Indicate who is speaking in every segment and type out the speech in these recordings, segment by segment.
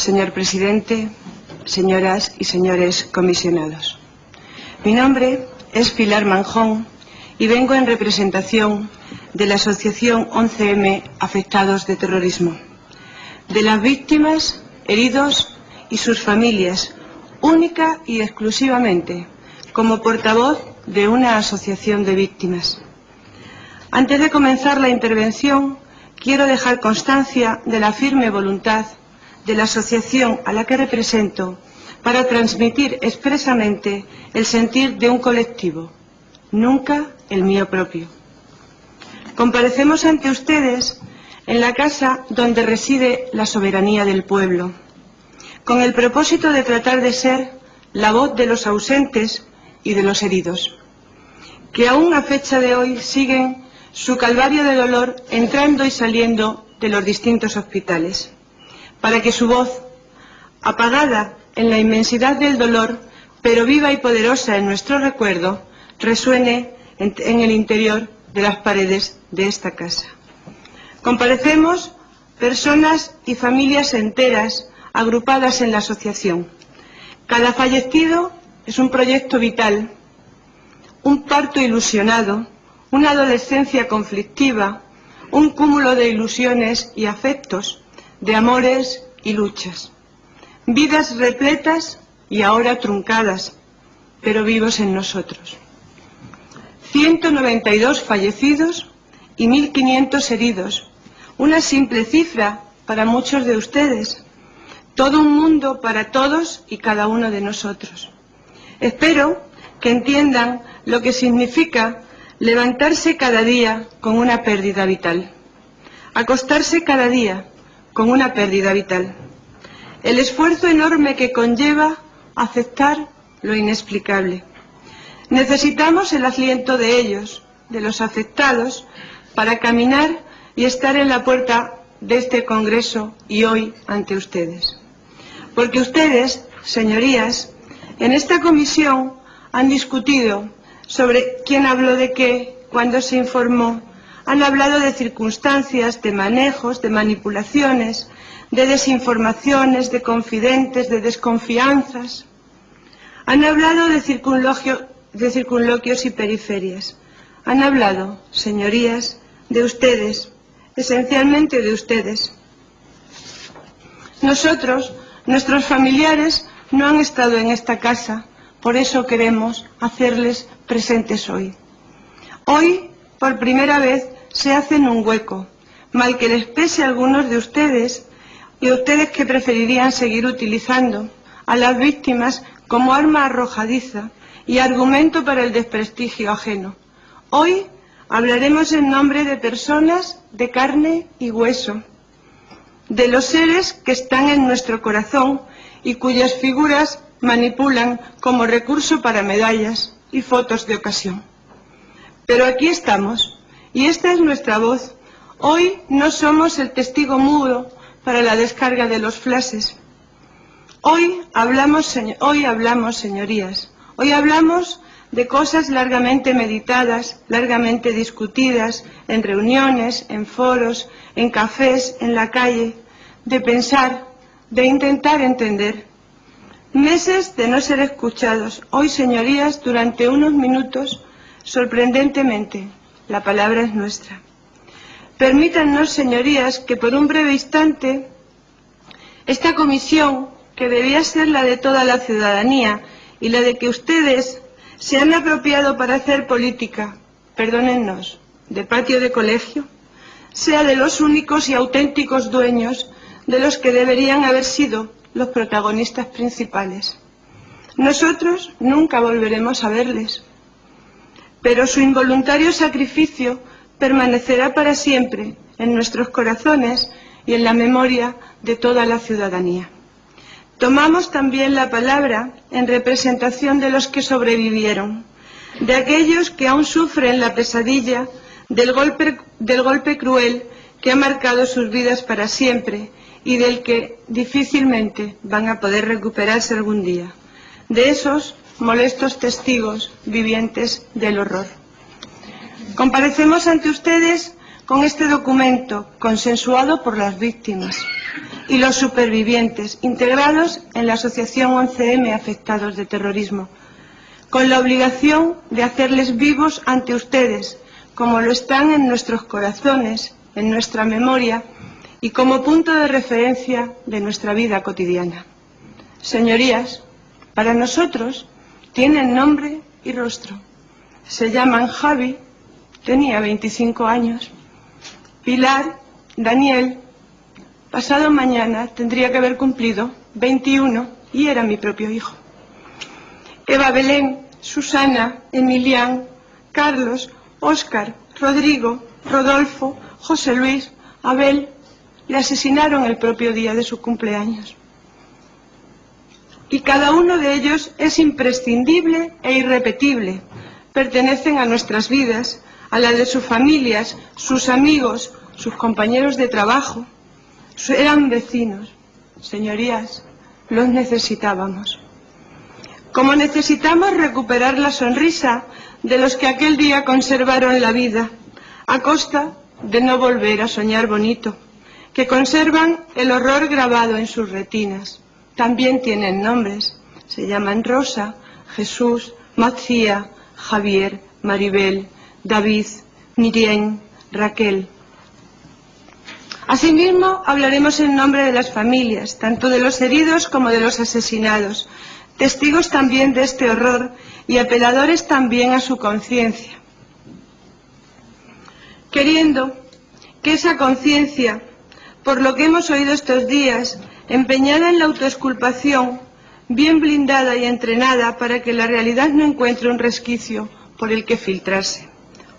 Speaker 1: Señor presidente, señoras y señores comisionados. Mi nombre es Pilar Manjón y vengo en representación de la Asociación 11M Afectados de Terrorismo, de las víctimas, heridos y sus familias, única y exclusivamente como portavoz de una asociación de víctimas. Antes de comenzar la intervención, quiero dejar constancia de la firme voluntad de la asociación a la que represento para transmitir expresamente el sentir de un colectivo, nunca el mío propio. Comparecemos ante ustedes en la casa donde reside la soberanía del pueblo, con el propósito de tratar de ser la voz de los ausentes y de los heridos, que aún a fecha de hoy siguen su calvario de dolor entrando y saliendo de los distintos hospitales, para que su voz, apagada en la inmensidad del dolor, pero viva y poderosa en nuestro recuerdo, resuene en el interior de las paredes de esta casa. Comparecemos personas y familias enteras agrupadas en la asociación. Cada fallecido es un proyecto vital, un parto ilusionado, una adolescencia conflictiva, un cúmulo de ilusiones y afectos, de amores y luchas. Vidas repletas y ahora truncadas, pero vivos en nosotros. 192 fallecidos y 1.500 heridos. Una simple cifra para muchos de ustedes. Todo un mundo para todos y cada uno de nosotros. Espero que entiendan lo que significa levantarse cada día con una pérdida vital. Acostarse cada día con una pérdida vital. El esfuerzo enorme que conlleva aceptar lo inexplicable. Necesitamos el aliento de ellos, de los afectados, para caminar y estar en la puerta de este Congreso y hoy ante ustedes. Porque ustedes, señorías, en esta comisión han discutido sobre quién habló de qué, cuándo se informó. Han hablado de circunstancias, de manejos, de manipulaciones, de desinformaciones, de confidentes, de desconfianzas. Han hablado de circunloquios y periferias. Han hablado, señorías, de ustedes, esencialmente de ustedes. Nosotros, nuestros familiares, no han estado en esta casa, por eso queremos hacerles presentes hoy. Hoy, por primera vez, se hacen un hueco, mal que les pese a algunos de ustedes, y a ustedes que preferirían seguir utilizando a las víctimas como arma arrojadiza y argumento para el desprestigio ajeno. Hoy hablaremos en nombre de personas de carne y hueso, de los seres que están en nuestro corazón y cuyas figuras manipulan como recurso para medallas y fotos de ocasión. Pero aquí estamos, y esta es nuestra voz. Hoy no somos el testigo mudo para la descarga de los flashes. Hoy hablamos, señorías, hoy hablamos de cosas largamente meditadas, largamente discutidas, en reuniones, en foros, en cafés, en la calle, de pensar, de intentar entender. Meses de no ser escuchados. Hoy, señorías, durante unos minutos, sorprendentemente, la palabra es nuestra. Permítannos, señorías, que por un breve instante, esta comisión, que debía ser la de toda la ciudadanía y la de que ustedes se han apropiado para hacer política, perdónennos, de patio de colegio, sea de los únicos y auténticos dueños de los que deberían haber sido los protagonistas principales. Nosotros nunca volveremos a verles, pero su involuntario sacrificio permanecerá para siempre en nuestros corazones y en la memoria de toda la ciudadanía. Tomamos también la palabra en representación de los que sobrevivieron, de aquellos que aún sufren la pesadilla del golpe cruel que ha marcado sus vidas para siempre y del que difícilmente van a poder recuperarse algún día, de esos molestos testigos vivientes del horror. Comparecemos ante ustedes con este documento consensuado por las víctimas y los supervivientes, integrados en la Asociación 11M Afectados de Terrorismo, con la obligación de hacerles vivos ante ustedes, como lo están en nuestros corazones, en nuestra memoria y como punto de referencia de nuestra vida cotidiana. Señorías, para nosotros tienen nombre y rostro. Se llaman Javi, tenía 25 años, Pilar, Daniel, pasado mañana tendría que haber cumplido 21 y era mi propio hijo. Eva Belén, Susana, Emilián, Carlos, Óscar, Rodrigo, Rodolfo, José Luis, Abel, le asesinaron el propio día de su cumpleaños. Y cada uno de ellos es imprescindible e irrepetible. Pertenecen a nuestras vidas, a la de sus familias, sus amigos, sus compañeros de trabajo. Eran vecinos. Señorías, los necesitábamos. Como necesitamos recuperar la sonrisa de los que aquel día conservaron la vida, a costa de no volver a soñar bonito, que conservan el horror grabado en sus retinas. También tienen nombres, se llaman Rosa, Jesús, Macía, Javier, Maribel, David, Miriam, Raquel. Asimismo, hablaremos en nombre de las familias, tanto de los heridos como de los asesinados, testigos también de este horror y apeladores también a su conciencia, queriendo que esa conciencia, por lo que hemos oído estos días, empeñada en la autoexculpación, bien blindada y entrenada para que la realidad no encuentre un resquicio por el que filtrarse.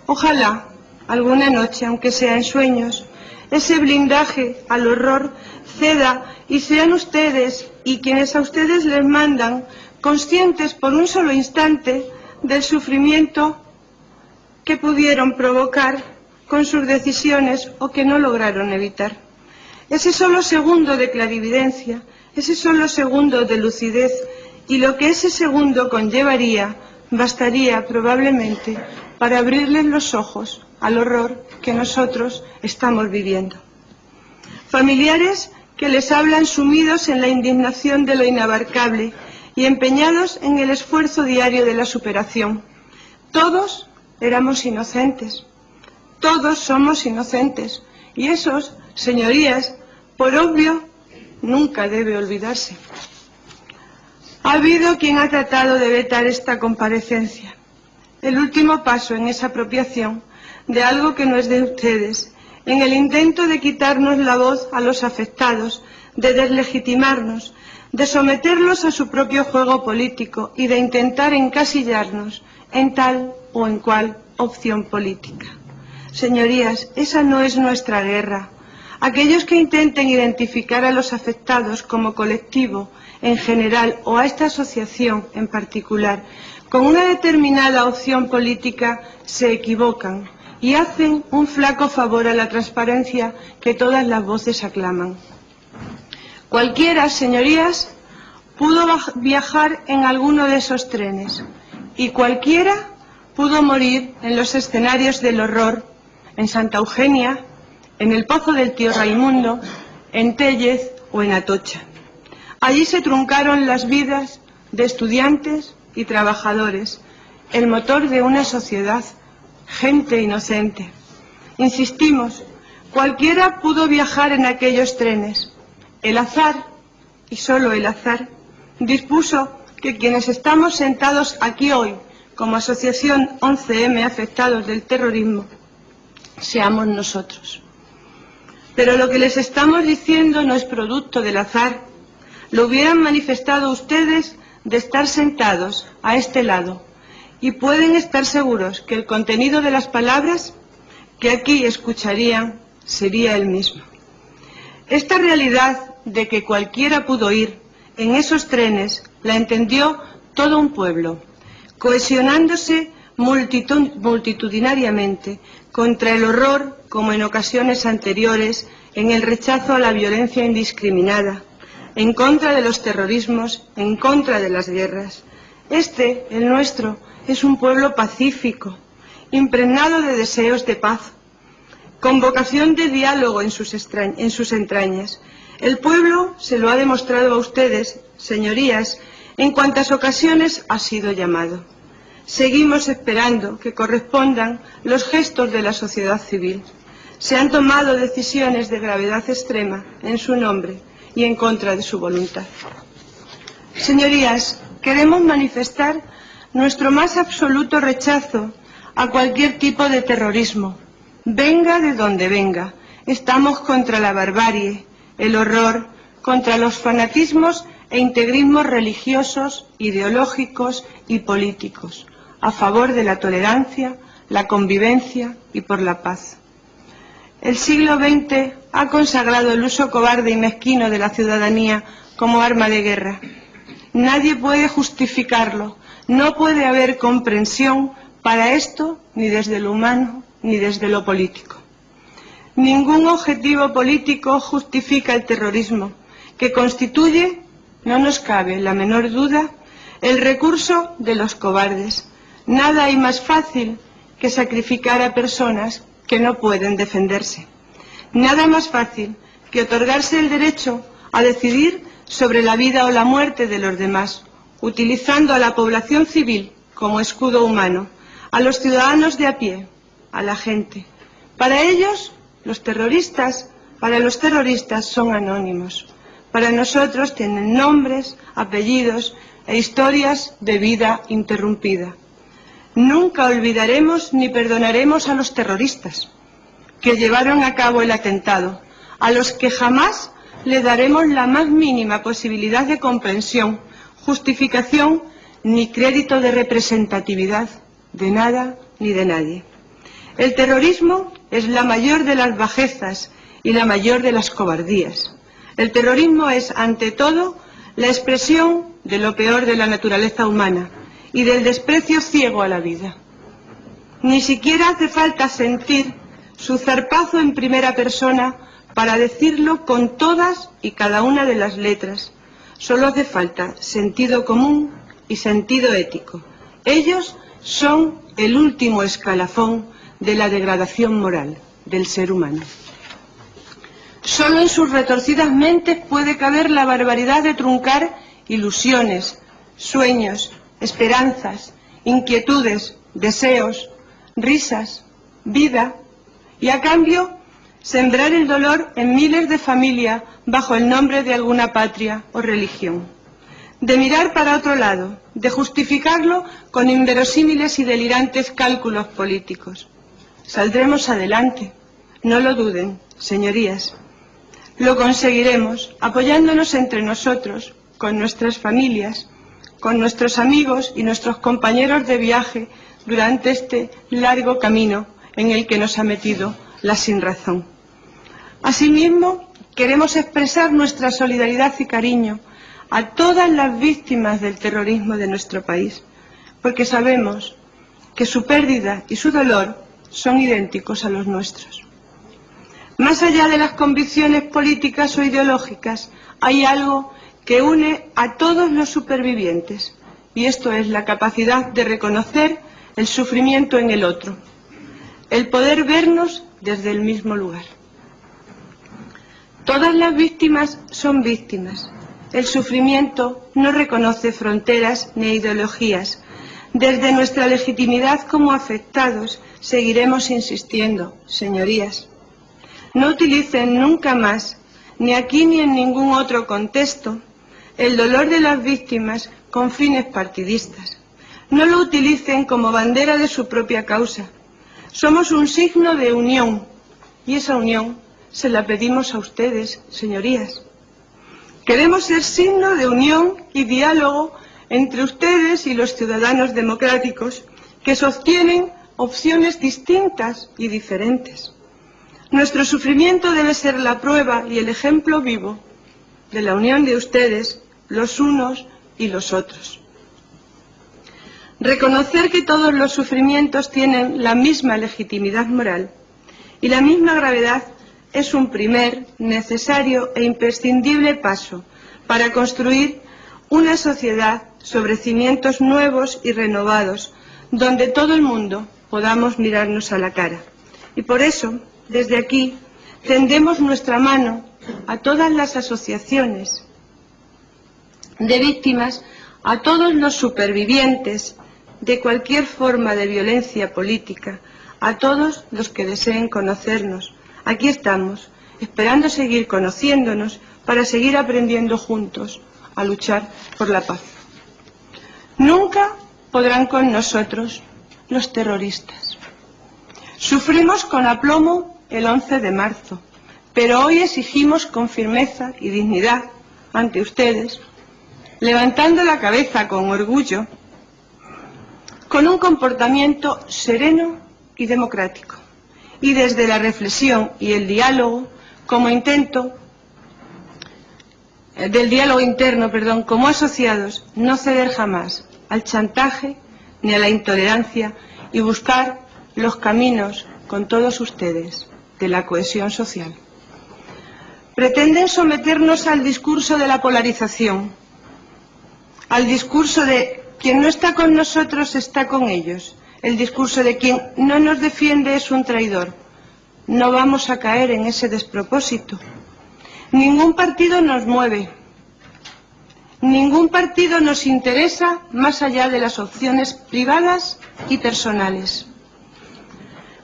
Speaker 1: Ojalá, alguna noche, aunque sea en sueños, ese blindaje al horror ceda y sean ustedes y quienes a ustedes les mandan conscientes por un solo instante del sufrimiento que pudieron provocar con sus decisiones o que no lograron evitar. Ese solo segundo de clarividencia, ese solo segundo de lucidez y lo que ese segundo conllevaría, bastaría probablemente para abrirles los ojos al horror que nosotros estamos viviendo. Familiares que les hablan sumidos en la indignación de lo inabarcable y empeñados en el esfuerzo diario de la superación. Todos éramos inocentes, todos somos inocentes, y esos, señorías, por obvio, nunca debe olvidarse. Ha habido quien ha tratado de vetar esta comparecencia, el último paso en esa apropiación de algo que no es de ustedes, en el intento de quitarnos la voz a los afectados, de deslegitimarnos, de someterlos a su propio juego político y de intentar encasillarnos en tal o en cual opción política. Señorías, esa no es nuestra guerra. Aquellos que intenten identificar a los afectados como colectivo en general o a esta asociación en particular con una determinada opción política se equivocan y hacen un flaco favor a la transparencia que todas las voces aclaman. Cualquiera, señorías, pudo viajar en alguno de esos trenes y cualquiera pudo morir en los escenarios del horror, en Santa Eugenia, en el Pozo del Tío Raimundo, en Téllez o en Atocha. Allí se truncaron las vidas de estudiantes y trabajadores, el motor de una sociedad, gente inocente. Insistimos, cualquiera pudo viajar en aquellos trenes. El azar, y solo el azar, dispuso que quienes estamos sentados aquí hoy, como Asociación 11M Afectados del Terrorismo, seamos nosotros. Pero lo que les estamos diciendo no es producto del azar. Lo hubieran manifestado ustedes de estar sentados a este lado, y pueden estar seguros que el contenido de las palabras que aquí escucharían sería el mismo. Esta realidad de que cualquiera pudo ir en esos trenes la entendió todo un pueblo, cohesionándose multitudinariamente contra el horror, como en ocasiones anteriores, en el rechazo a la violencia indiscriminada, en contra de los terrorismos, en contra de las guerras. Este, el nuestro, es un pueblo pacífico, impregnado de deseos de paz, con vocación de diálogo en sus entrañas. El pueblo se lo ha demostrado a ustedes, señorías, en cuantas ocasiones ha sido llamado. Seguimos esperando que correspondan los gestos de la sociedad civil. Se han tomado decisiones de gravedad extrema en su nombre y en contra de su voluntad. Señorías, queremos manifestar nuestro más absoluto rechazo a cualquier tipo de terrorismo, venga de donde venga. Estamos contra la barbarie, el horror, contra los fanatismos e integrismos religiosos, ideológicos y políticos, a favor de la tolerancia, la convivencia y por la paz. El siglo XX ha consagrado el uso cobarde y mezquino de la ciudadanía como arma de guerra. Nadie puede justificarlo, no puede haber comprensión para esto ni desde lo humano ni desde lo político. Ningún objetivo político justifica el terrorismo, que constituye, no nos cabe la menor duda, el recurso de los cobardes. Nada hay más fácil que sacrificar a personas que no pueden defenderse. Nada más fácil que otorgarse el derecho a decidir sobre la vida o la muerte de los demás, utilizando a la población civil como escudo humano, a los ciudadanos de a pie, a la gente. Para ellos, para los terroristas son anónimos. Para nosotros tienen nombres, apellidos e historias de vida interrumpida. Nunca olvidaremos ni perdonaremos a los terroristas que llevaron a cabo el atentado, a los que jamás le daremos la más mínima posibilidad de comprensión, justificación ni crédito de representatividad de nada ni de nadie. El terrorismo es la mayor de las bajezas y la mayor de las cobardías. El terrorismo es, ante todo, la expresión de lo peor de la naturaleza humana y del desprecio ciego a la vida. Ni siquiera hace falta sentir su zarpazo en primera persona para decirlo con todas y cada una de las letras. Solo hace falta sentido común y sentido ético. Ellos son el último escalafón de la degradación moral del ser humano. Solo en sus retorcidas mentes puede caber la barbaridad de truncar ilusiones, sueños, esperanzas, inquietudes, deseos, risas, vida, y a cambio sembrar el dolor en miles de familias bajo el nombre de alguna patria o religión. De mirar para otro lado, de justificarlo con inverosímiles y delirantes cálculos políticos. Saldremos adelante, no lo duden, señorías. Lo conseguiremos apoyándonos entre nosotros, con nuestras familias, con nuestros amigos y nuestros compañeros de viaje durante este largo camino en el que nos ha metido la sinrazón. Asimismo, queremos expresar nuestra solidaridad y cariño a todas las víctimas del terrorismo de nuestro país, porque sabemos que su pérdida y su dolor son idénticos a los nuestros. Más allá de las convicciones políticas o ideológicas, hay algo que une a todos los supervivientes, y esto es la capacidad de reconocer el sufrimiento en el otro, el poder vernos desde el mismo lugar. Todas las víctimas son víctimas. El sufrimiento no reconoce fronteras ni ideologías. Desde nuestra legitimidad como afectados seguiremos insistiendo, señorías. No utilicen nunca más, ni aquí ni en ningún otro contexto, el dolor de las víctimas con fines partidistas. No lo utilicen como bandera de su propia causa. Somos un signo de unión, y esa unión se la pedimos a ustedes, señorías. Queremos ser signo de unión y diálogo entre ustedes y los ciudadanos democráticos que sostienen opciones distintas y diferentes. Nuestro sufrimiento debe ser la prueba y el ejemplo vivo de la unión de ustedes, los unos y los otros. Reconocer que todos los sufrimientos tienen la misma legitimidad moral y la misma gravedad es un primer, necesario e imprescindible paso para construir una sociedad sobre cimientos nuevos y renovados, donde todo el mundo podamos mirarnos a la cara. Y por eso, desde aquí, tendemos nuestra mano a todas las asociaciones de víctimas, a todos los supervivientes de cualquier forma de violencia política, a todos los que deseen conocernos. Aquí estamos, esperando seguir conociéndonos para seguir aprendiendo juntos a luchar por la paz. Nunca podrán con nosotros los terroristas. Sufrimos con aplomo el 11 de marzo, pero hoy exigimos con firmeza y dignidad ante ustedes, levantando la cabeza con orgullo, con un comportamiento sereno y democrático, y desde la reflexión y el diálogo como intento del diálogo interno, como asociados, no ceder jamás al chantaje ni a la intolerancia y buscar los caminos con todos ustedes de la cohesión social. Pretenden someternos al discurso de la polarización, al discurso de quien no está con nosotros está con ellos, el discurso de quien no nos defiende es un traidor. No vamos a caer en ese despropósito. Ningún partido nos mueve, ningún partido nos interesa más allá de las opciones privadas y personales.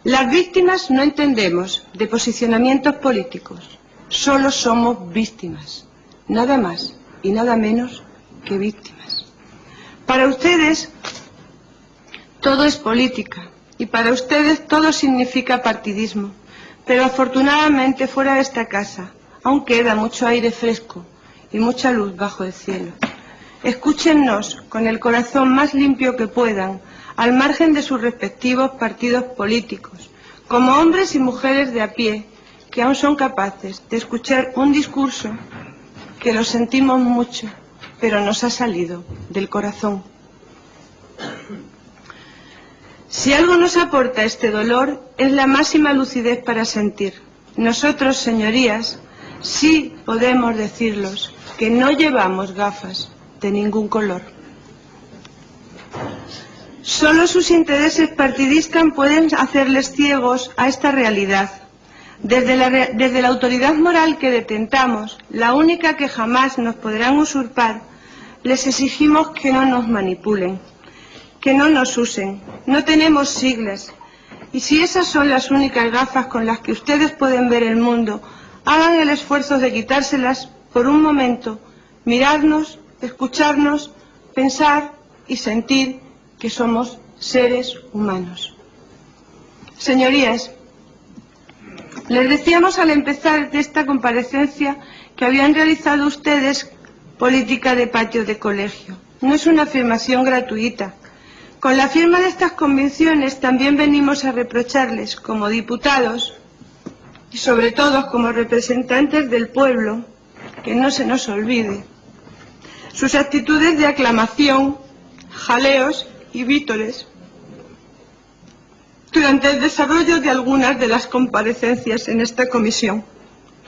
Speaker 1: Las víctimas no entendemos de posicionamientos políticos, solo somos víctimas, nada más y nada menos que víctimas. Para ustedes todo es política y para ustedes todo significa partidismo, pero afortunadamente fuera de esta casa aún queda mucho aire fresco y mucha luz bajo el cielo. Escúchennos con el corazón más limpio que puedan, al margen de sus respectivos partidos políticos, como hombres y mujeres de a pie, que aún son capaces de escuchar un discurso que lo sentimos mucho, pero nos ha salido del corazón. Si algo nos aporta este dolor, es la máxima lucidez para sentir. Nosotros, señorías, sí podemos decirlos que no llevamos gafas de ningún color. Solo sus intereses partidistas pueden hacerles ciegos a esta realidad. Desde la autoridad moral que detentamos, la única que jamás nos podrán usurpar, les exigimos que no nos manipulen, que no nos usen. No tenemos siglas, y si esas son las únicas gafas con las que ustedes pueden ver el mundo, hagan el esfuerzo de quitárselas por un momento, mirarnos, escucharnos, pensar y sentir que somos seres humanos. Señorías, les decíamos al empezar de esta comparecencia que habían realizado ustedes política de patio de colegio. No es una afirmación gratuita. Con la firma de estas convicciones también venimos a reprocharles como diputados y sobre todo como representantes del pueblo, que no se nos olvide, sus actitudes de aclamación, jaleos y vítores durante el desarrollo de algunas de las comparecencias en esta comisión,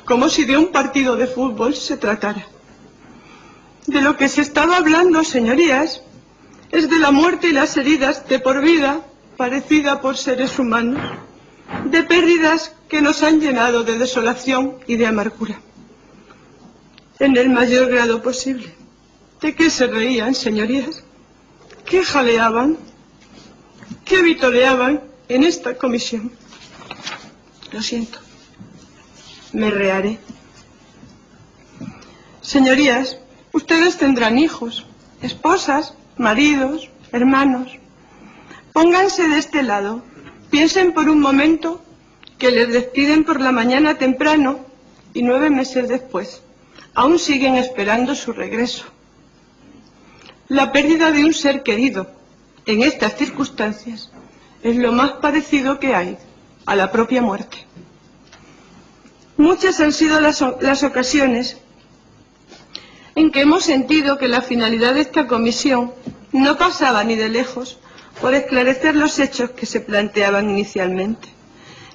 Speaker 1: como si de un partido de fútbol se tratara. De lo que se estaba hablando, señorías, es de la muerte y las heridas de por vida padecida por seres humanos, de pérdidas que nos han llenado de desolación y de amargura, en el mayor grado posible. ¿De qué se reían, señorías? ¿Qué jaleaban? ¿Qué vitoreaban en esta comisión? Lo siento, me rearé. Señorías, ustedes tendrán hijos, esposas, maridos, hermanos. Pónganse de este lado, piensen por un momento que les despiden por la mañana temprano y 9 meses después aún siguen esperando su regreso. La pérdida de un ser querido en estas circunstancias es lo más parecido que hay a la propia muerte. Muchas han sido las ocasiones en que hemos sentido que la finalidad de esta comisión no pasaba ni de lejos por esclarecer los hechos que se planteaban inicialmente,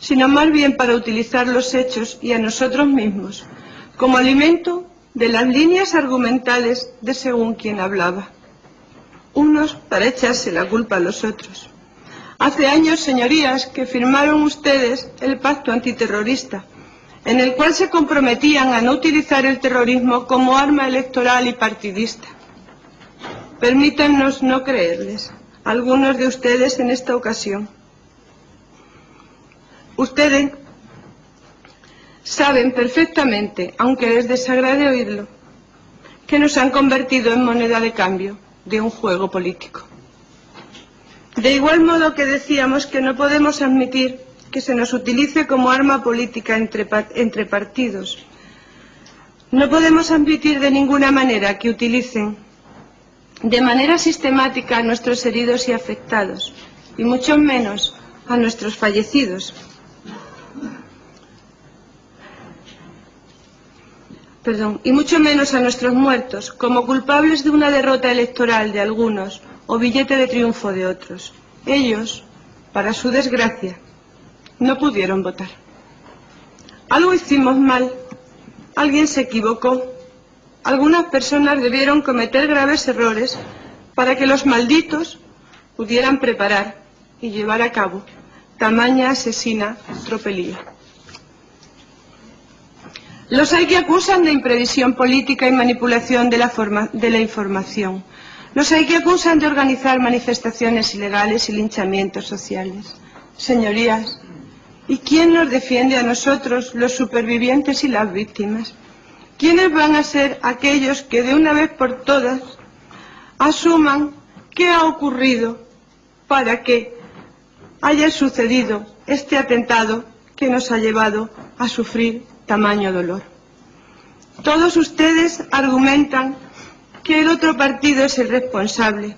Speaker 1: sino más bien para utilizar los hechos y a nosotros mismos como alimento de las líneas argumentales de según quien hablaba, unos para echarse la culpa a los otros. Hace años, señorías, que firmaron ustedes el pacto antiterrorista, en el cual se comprometían a no utilizar el terrorismo como arma electoral y partidista. Permítannos no creerles, algunos de ustedes en esta ocasión. Ustedes saben perfectamente, aunque les desagrade oírlo, que nos han convertido en moneda de cambio de un juego político. De igual modo que decíamos que no podemos admitir que se nos utilice como arma política entre partidos. No podemos admitir de ninguna manera que utilicen de manera sistemática a nuestros heridos y afectados, y mucho menos a nuestros fallecidos. Y mucho menos a nuestros muertos, como culpables de una derrota electoral de algunos o billete de triunfo de otros. Ellos, para su desgracia, no pudieron votar. Algo hicimos mal, alguien se equivocó, algunas personas debieron cometer graves errores para que los malditos pudieran preparar y llevar a cabo tamaña asesina tropelía. Los hay que acusan de imprevisión política y manipulación de la información. Los hay que acusan de organizar manifestaciones ilegales y linchamientos sociales. Señorías, ¿y quién nos defiende a nosotros, los supervivientes y las víctimas? ¿Quiénes van a ser aquellos que de una vez por todas asuman qué ha ocurrido para que haya sucedido este atentado que nos ha llevado a sufrir tamaño dolor? Todos ustedes argumentan que el otro partido es el responsable.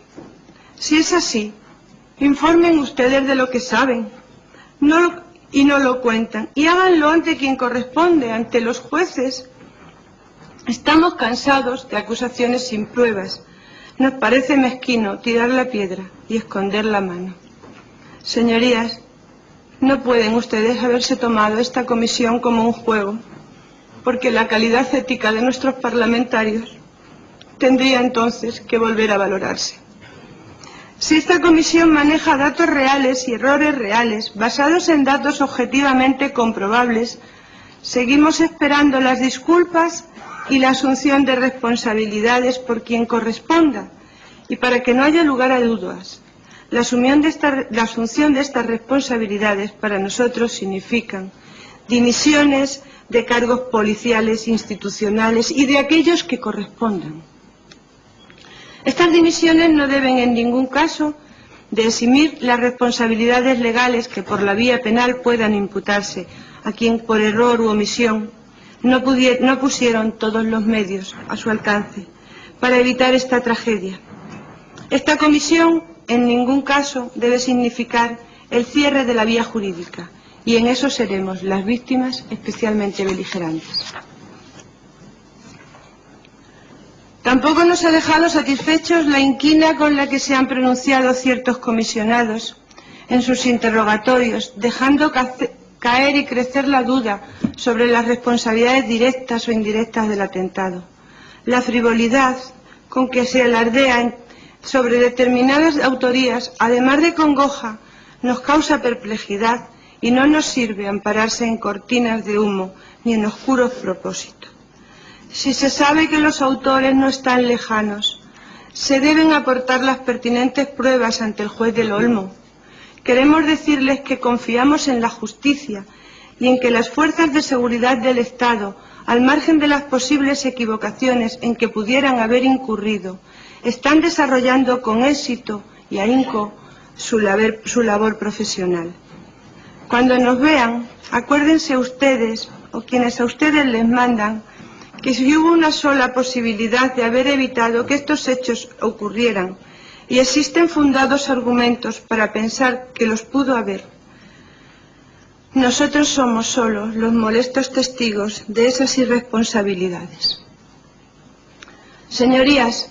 Speaker 1: Si es así, informen ustedes de lo que saben y no lo cuentan, y háganlo ante quien corresponde, ante los jueces. Estamos cansados de acusaciones sin pruebas. Nos parece mezquino tirar la piedra y esconder la mano. Señorías, no pueden ustedes haberse tomado esta comisión como un juego, porque la calidad ética de nuestros parlamentarios tendría entonces que volver a valorarse. Si esta comisión maneja datos reales y errores reales, basados en datos objetivamente comprobables, seguimos esperando las disculpas y la asunción de responsabilidades por quien corresponda, y para que no haya lugar a dudas, la asunción de estas responsabilidades para nosotros significan dimisiones de cargos policiales, institucionales y de aquellos que correspondan. Estas dimisiones no deben en ningún caso de eximir las responsabilidades legales que por la vía penal puedan imputarse a quien por error u omisión no pusieron todos los medios a su alcance para evitar esta tragedia. Esta comisión en ningún caso debe significar el cierre de la vía jurídica, y en eso seremos las víctimas especialmente beligerantes. Tampoco nos ha dejado satisfechos la inquina con la que se han pronunciado ciertos comisionados en sus interrogatorios, dejando caer y crecer la duda sobre las responsabilidades directas o indirectas del atentado. La frivolidad con que se alardea sobre determinadas autorías, además de congoja, nos causa perplejidad y no nos sirve ampararse en cortinas de humo ni en oscuros propósitos. Si se sabe que los autores no están lejanos, se deben aportar las pertinentes pruebas ante el juez del Olmo. Queremos decirles que confiamos en la justicia y en que las fuerzas de seguridad del Estado, al margen de las posibles equivocaciones en que pudieran haber incurrido, están desarrollando con éxito y ahínco su labor profesional. Cuando nos vean, acuérdense ustedes, o quienes a ustedes les mandan, que si hubo una sola posibilidad de haber evitado que estos hechos ocurrieran, y existen fundados argumentos para pensar que los pudo haber, nosotros somos solo los molestos testigos de esas irresponsabilidades. Señorías,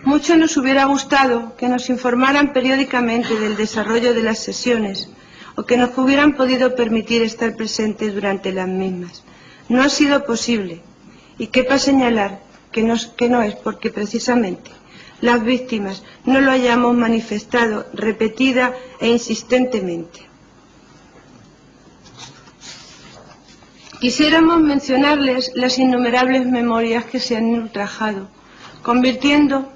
Speaker 1: mucho nos hubiera gustado que nos informaran periódicamente del desarrollo de las sesiones o que nos hubieran podido permitir estar presentes durante las mismas. No ha sido posible, y quepa señalar que no es porque precisamente las víctimas no lo hayamos manifestado repetida e insistentemente. Quisiéramos mencionarles las innumerables memorias que se han ultrajado, convirtiendo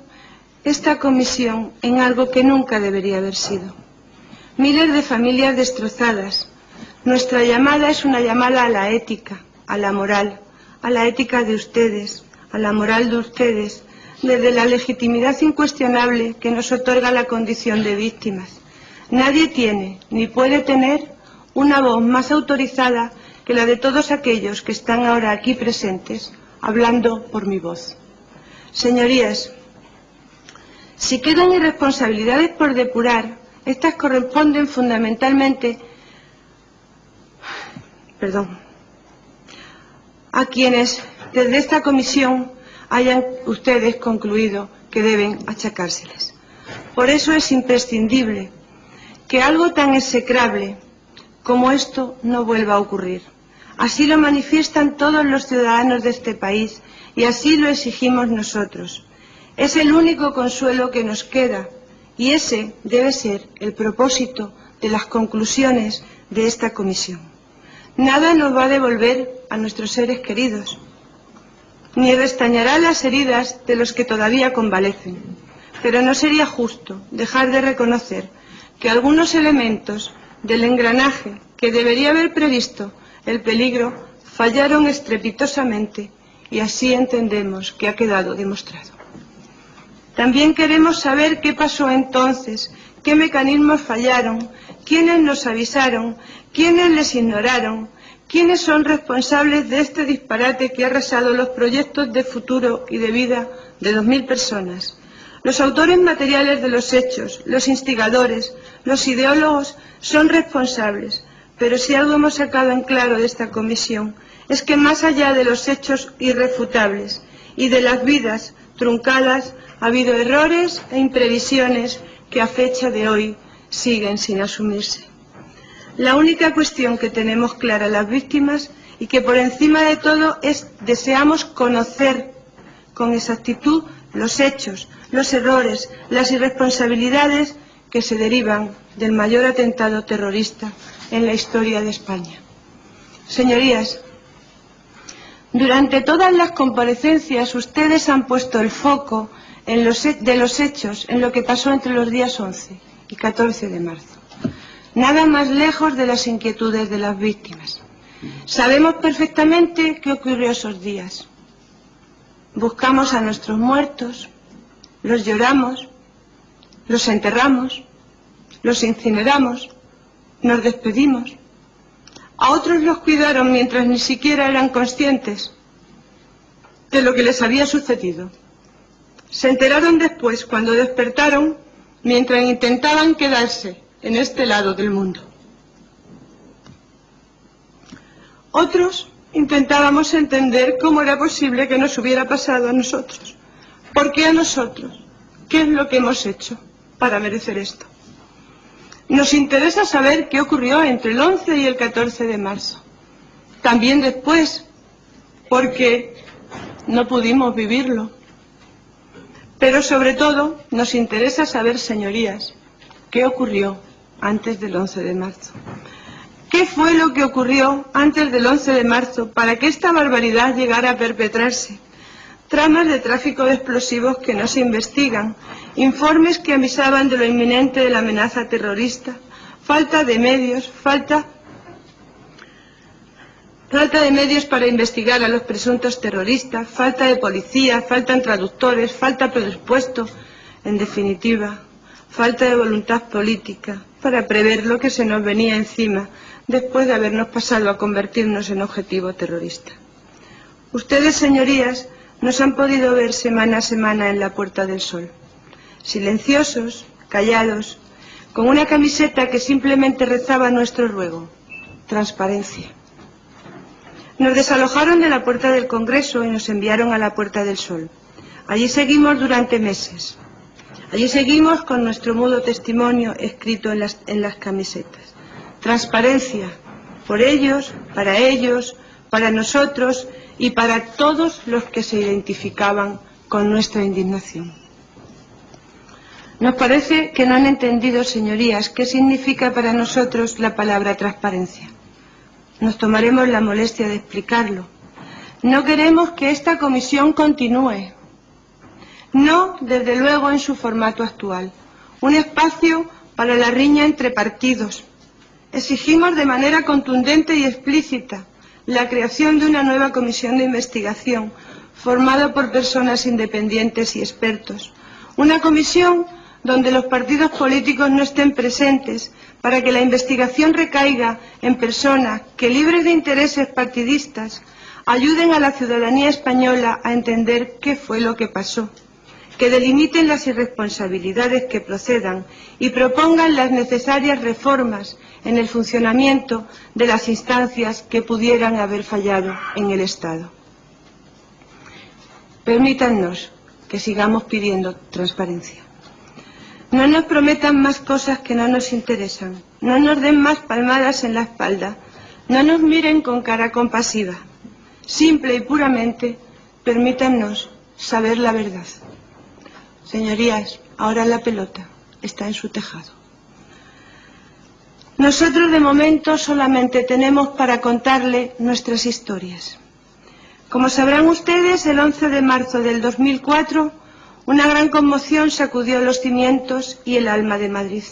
Speaker 1: esta comisión en algo que nunca debería haber sido. Miles de familias destrozadas. Nuestra llamada es una llamada a la ética, a la moral, a la ética de ustedes, a la moral de ustedes, desde la legitimidad incuestionable que nos otorga la condición de víctimas. Nadie tiene ni puede tener una voz más autorizada que la de todos aquellos que están ahora aquí presentes, hablando por mi voz. Señorías, si quedan irresponsabilidades por depurar, estas corresponden fundamentalmente a quienes desde esta comisión hayan ustedes concluido que deben achacárseles. Por eso es imprescindible que algo tan execrable como esto no vuelva a ocurrir. Así lo manifiestan todos los ciudadanos de este país y así lo exigimos nosotros. Es el único consuelo que nos queda y ese debe ser el propósito de las conclusiones de esta comisión. Nada nos va a devolver a nuestros seres queridos, ni restañará las heridas de los que todavía convalecen, pero no sería justo dejar de reconocer que algunos elementos del engranaje que debería haber previsto el peligro fallaron estrepitosamente y así entendemos que ha quedado demostrado. También queremos saber qué pasó entonces, qué mecanismos fallaron, quiénes nos avisaron, quiénes les ignoraron, quiénes son responsables de este disparate que ha arrasado los proyectos de futuro y de vida de 2000 personas. Los autores materiales de los hechos, los instigadores, los ideólogos son responsables, pero si algo hemos sacado en claro de esta comisión es que más allá de los hechos irrefutables y de las vidas truncadas, ha habido errores e imprevisiones que a fecha de hoy siguen sin asumirse. La única cuestión que tenemos clara las víctimas y que por encima de todo es deseamos conocer con exactitud los hechos, los errores, las irresponsabilidades que se derivan del mayor atentado terrorista en la historia de España. Señorías, durante todas las comparecencias ustedes han puesto el foco de los hechos en lo que pasó entre los días 11 y 14 de marzo. Nada más lejos de las inquietudes de las víctimas. Sabemos perfectamente qué ocurrió esos días. Buscamos a nuestros muertos, los lloramos, los enterramos, los incineramos, nos despedimos. A otros los cuidaron mientras ni siquiera eran conscientes de lo que les había sucedido. Se enteraron después, cuando despertaron, mientras intentaban quedarse en este lado del mundo. Otros intentábamos entender cómo era posible que nos hubiera pasado a nosotros. ¿Por qué a nosotros? ¿Qué es lo que hemos hecho para merecer esto? Nos interesa saber qué ocurrió entre el 11 y el 14 de marzo. También después, porque no pudimos vivirlo. Pero sobre todo nos interesa saber, señorías, qué ocurrió antes del 11 de marzo. ¿Qué fue lo que ocurrió antes del 11 de marzo para que esta barbaridad llegara a perpetrarse? Tramas de tráfico de explosivos que no se investigan, informes que avisaban de lo inminente de la amenaza terrorista, falta de medios, falta de medios para investigar a los presuntos terroristas, falta de policía, faltan traductores, falta presupuesto, en definitiva, falta de voluntad política para prever lo que se nos venía encima después de habernos pasado a convertirnos en objetivo terrorista. Ustedes, señorías, nos han podido ver semana a semana en la Puerta del Sol, silenciosos, callados, con una camiseta que simplemente rezaba nuestro ruego: transparencia. Nos desalojaron de la Puerta del Congreso y nos enviaron a la Puerta del Sol. Allí seguimos durante meses. Allí seguimos con nuestro mudo testimonio escrito en las camisetas. Transparencia, por ellos, para nosotros y para todos los que se identificaban con nuestra indignación. Nos parece que no han entendido, señorías, qué significa para nosotros la palabra transparencia. nos tomaremos la molestia de explicarlo. No queremos que esta comisión continúe. No, desde luego, en su formato actual. Un espacio para la riña entre partidos. Exigimos de manera contundente y explícita la creación de una nueva comisión de investigación formada por personas independientes y expertos. Una comisión donde los partidos políticos no estén presentes para que la investigación recaiga en personas que, libres de intereses partidistas, ayuden a la ciudadanía española a entender qué fue lo que pasó, que delimiten las irresponsabilidades que procedan y propongan las necesarias reformas en el funcionamiento de las instancias que pudieran haber fallado en el Estado. Permítannos que sigamos pidiendo transparencia. No nos prometan más cosas que no nos interesan, no nos den más palmadas en la espalda, no nos miren con cara compasiva. Simple y puramente, permítannos saber la verdad. Señorías, ahora la pelota está en su tejado. Nosotros de momento solamente tenemos para contarle nuestras historias. Como sabrán ustedes, el 11 de marzo del 2004, una gran conmoción sacudió los cimientos y el alma de Madrid.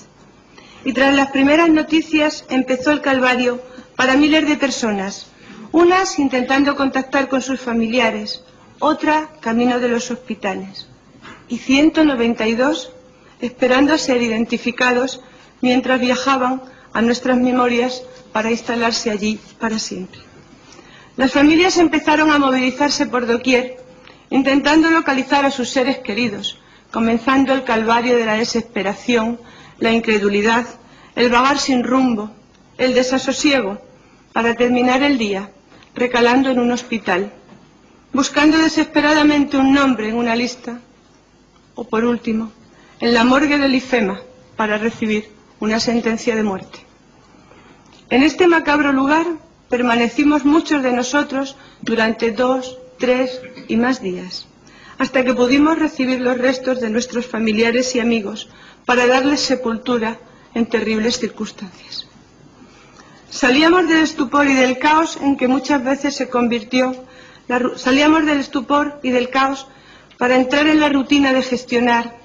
Speaker 1: Y tras las primeras noticias empezó el calvario para miles de personas, unas intentando contactar con sus familiares, otra camino de los hospitales, y 192 esperando a ser identificados mientras viajaban a nuestras memorias para instalarse allí para siempre. Las familias empezaron a movilizarse por doquier, intentando localizar a sus seres queridos, comenzando el calvario de la desesperación, la incredulidad, el vagar sin rumbo, el desasosiego, para terminar el día recalando en un hospital, buscando desesperadamente un nombre en una lista, o por último, en la morgue del IFEMA, para recibir una sentencia de muerte. En este macabro lugar permanecimos muchos de nosotros durante 2, 3 y más días, hasta que pudimos recibir los restos de nuestros familiares y amigos para darles sepultura en terribles circunstancias. Salíamos del estupor y del caos en que muchas veces se convirtió, salíamos del estupor y del caos para entrar en la rutina de gestionar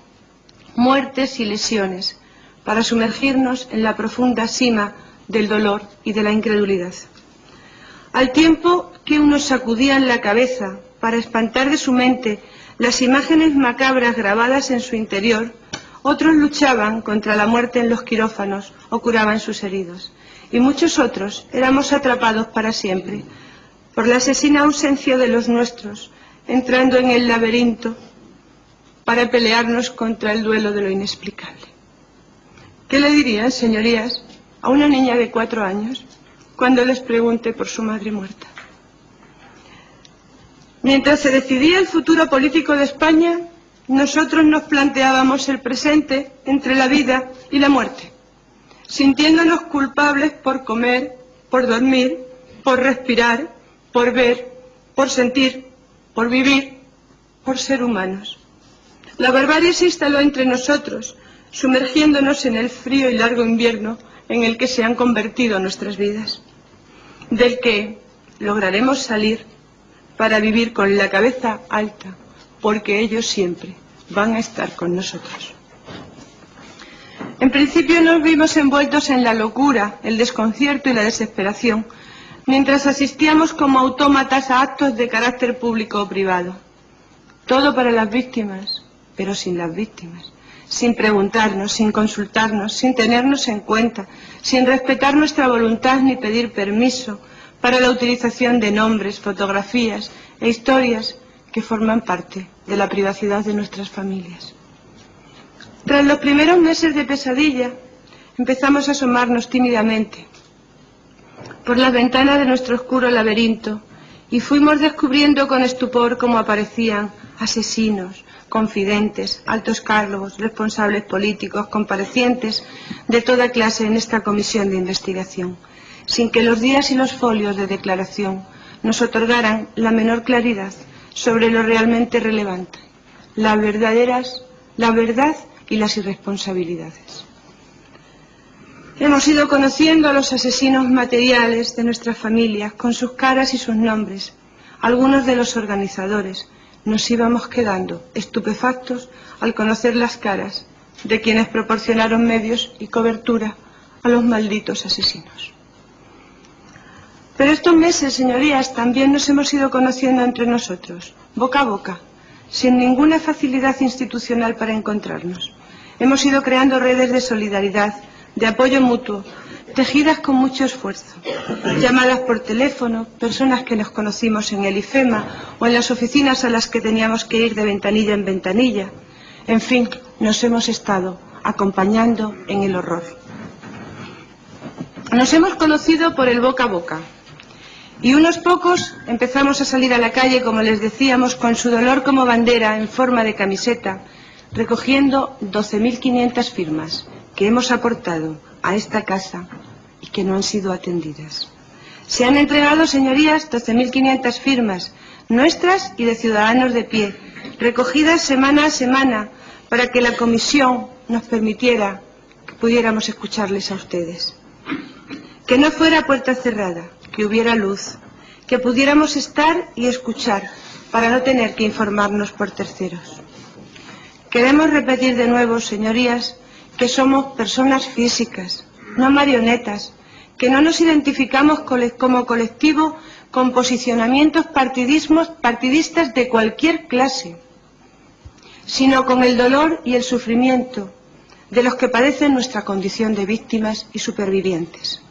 Speaker 1: muertes y lesiones, para sumergirnos en la profunda sima del dolor y de la incredulidad. Al tiempo que unos sacudían la cabeza para espantar de su mente las imágenes macabras grabadas en su interior, otros luchaban contra la muerte en los quirófanos o curaban sus heridos. Y muchos otros éramos atrapados para siempre por la asesina ausencia de los nuestros, entrando en el laberinto para pelearnos contra el duelo de lo inexplicable. ¿Qué le dirían, señorías, a una niña de 4 años cuando les pregunte por su madre muerta? Mientras se decidía el futuro político de España, nosotros nos planteábamos el presente entre la vida y la muerte, sintiéndonos culpables por comer, por dormir, por respirar, por ver, por sentir, por vivir, por ser humanos. La barbarie se instaló entre nosotros, sumergiéndonos en el frío y largo invierno en el que se han convertido nuestras vidas, del que lograremos salir para vivir con la cabeza alta, porque ellos siempre van a estar con nosotros. En principio nos vimos envueltos en la locura, el desconcierto y la desesperación, mientras asistíamos como autómatas a actos de carácter público o privado. Todo para las víctimas, pero sin las víctimas, sin preguntarnos, sin consultarnos, sin tenernos en cuenta, sin respetar nuestra voluntad ni pedir permiso para la utilización de nombres, fotografías e historias que forman parte de la privacidad de nuestras familias. Tras los primeros meses de pesadilla, empezamos a asomarnos tímidamente por las ventanas de nuestro oscuro laberinto y fuimos descubriendo con estupor cómo aparecían asesinos, confidentes, altos cargos, responsables políticos, comparecientes de toda clase en esta comisión de investigación, sin que los días y los folios de declaración nos otorgaran la menor claridad sobre lo realmente relevante, la verdad y las irresponsabilidades. Hemos ido conociendo a los asesinos materiales de nuestras familias, con sus caras y sus nombres. Algunos de los organizadores nos íbamos quedando estupefactos al conocer las caras de quienes proporcionaron medios y cobertura a los malditos asesinos. Pero estos meses, señorías, también nos hemos ido conociendo entre nosotros, boca a boca, sin ninguna facilidad institucional para encontrarnos. Hemos ido creando redes de solidaridad, de apoyo mutuo, tejidas con mucho esfuerzo. Llamadas por teléfono, personas que nos conocimos en el IFEMA o en las oficinas a las que teníamos que ir de ventanilla en ventanilla. En fin, nos hemos estado acompañando en el horror. Nos hemos conocido por el boca a boca. Y unos pocos empezamos a salir a la calle, como les decíamos, con su dolor como bandera en forma de camiseta, recogiendo 12.500 firmas que hemos aportado a esta casa y que no han sido atendidas. Se han entregado, señorías, 12.500 firmas nuestras y de ciudadanos de pie, recogidas semana a semana para que la comisión nos permitiera que pudiéramos escucharles a ustedes. Que no fuera puerta cerrada, que hubiera luz, que pudiéramos estar y escuchar para no tener que informarnos por terceros. Queremos repetir de nuevo, señorías, que somos personas físicas, no marionetas, que no nos identificamos como colectivo con posicionamientos partidistas de cualquier clase, sino con el dolor y el sufrimiento de los que padecen nuestra condición de víctimas y supervivientes.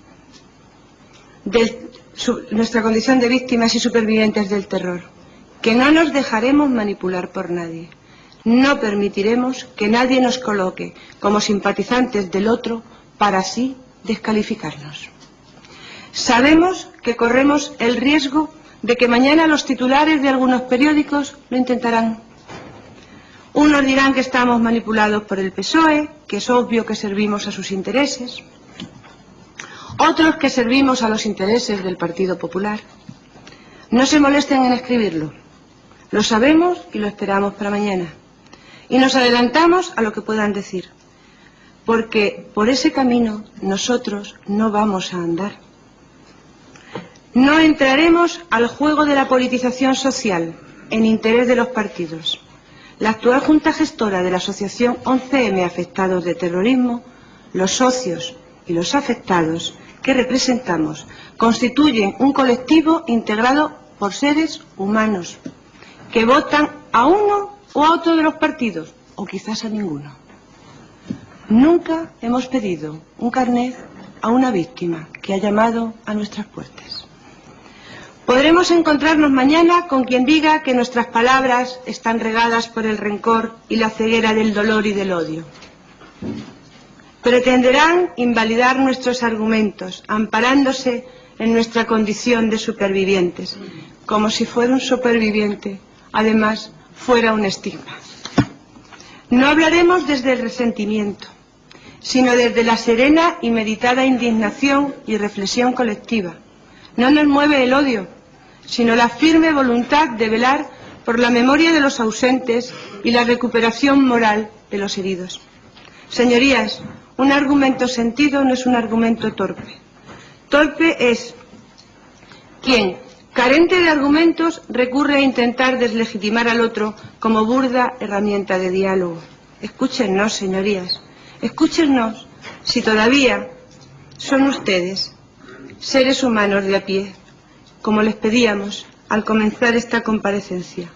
Speaker 1: Nuestra condición de víctimas y supervivientes del terror, que no nos dejaremos manipular por nadie. No permitiremos que nadie nos coloque como simpatizantes del otro para así descalificarnos. Sabemos que corremos el riesgo de que mañana los titulares de algunos periódicos lo intentarán. Unos dirán que estamos manipulados por el PSOE, que es obvio que servimos a sus intereses. Otros que servimos a los intereses del Partido Popular. No se molesten en escribirlo. Lo sabemos y lo esperamos para mañana. Y nos adelantamos a lo que puedan decir, porque por ese camino nosotros no vamos a andar. No entraremos al juego de la politización social en interés de los partidos. La actual Junta Gestora de la Asociación 11M Afectados de Terrorismo, los socios y los afectados que representamos, constituyen un colectivo integrado por seres humanos que votan a uno o a otro de los partidos, o quizás a ninguno. Nunca hemos pedido un carnet a una víctima que ha llamado a nuestras puertas. Podremos encontrarnos mañana con quien diga que nuestras palabras están regadas por el rencor y la ceguera del dolor y del odio. Pretenderán invalidar nuestros argumentos, amparándose en nuestra condición de supervivientes, como si fuera un superviviente, además, fuera un estigma. No hablaremos desde el resentimiento, sino desde la serena y meditada indignación y reflexión colectiva. No nos mueve el odio, sino la firme voluntad de velar por la memoria de los ausentes y la recuperación moral de los heridos. Señorías, un argumento sentido no es un argumento torpe. Torpe es quien, carente de argumentos, recurre a intentar deslegitimar al otro como burda herramienta de diálogo. Escúchennos, señorías, escúchennos si todavía son ustedes, seres humanos de a pie, como les pedíamos al comenzar esta comparecencia.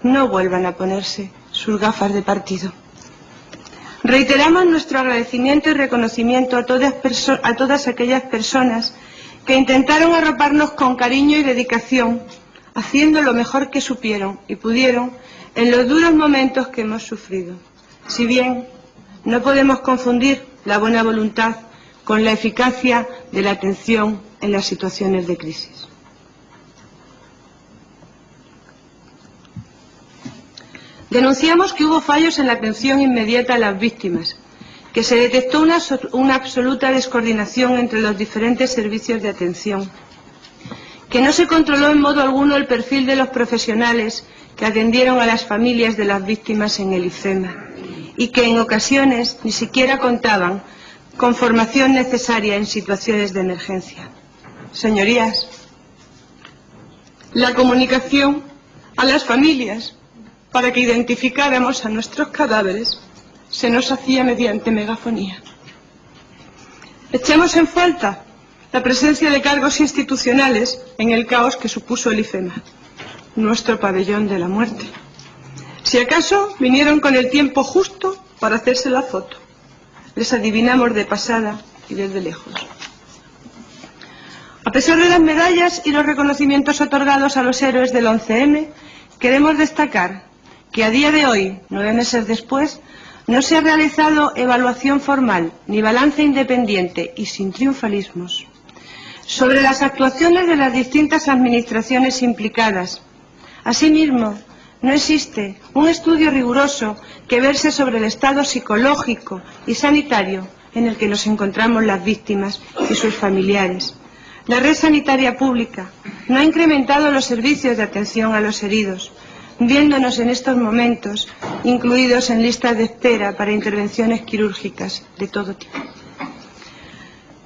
Speaker 1: No vuelvan a ponerse sus gafas de partido. Reiteramos nuestro agradecimiento y reconocimiento a todas aquellas personas que intentaron arroparnos con cariño y dedicación, haciendo lo mejor que supieron y pudieron en los duros momentos que hemos sufrido. Si bien no podemos confundir la buena voluntad con la eficacia de la atención en las situaciones de crisis. Denunciamos que hubo fallos en la atención inmediata a las víctimas, que se detectó una absoluta descoordinación entre los diferentes servicios de atención, que no se controló en modo alguno el perfil de los profesionales que atendieron a las familias de las víctimas en el IFEMA y que en ocasiones ni siquiera contaban con formación necesaria en situaciones de emergencia. Señorías, la comunicación a las familias para que identificáramos a nuestros cadáveres se nos hacía mediante megafonía. Echamos en falta la presencia de cargos institucionales en el caos que supuso el IFEMA, nuestro pabellón de la muerte. Si acaso vinieron con el tiempo justo para hacerse la foto. Les adivinamos de pasada y desde lejos. A pesar de las medallas y los reconocimientos otorgados a los héroes del 11M, queremos destacar que a día de hoy, 9 meses después, no se ha realizado evaluación formal ni balance independiente y sin triunfalismos sobre las actuaciones de las distintas administraciones implicadas. Asimismo, no existe un estudio riguroso que verse sobre el estado psicológico y sanitario en el que nos encontramos las víctimas y sus familiares. La red sanitaria pública no ha incrementado los servicios de atención a los heridos, viéndonos en estos momentos incluidos en listas de espera para intervenciones quirúrgicas de todo tipo.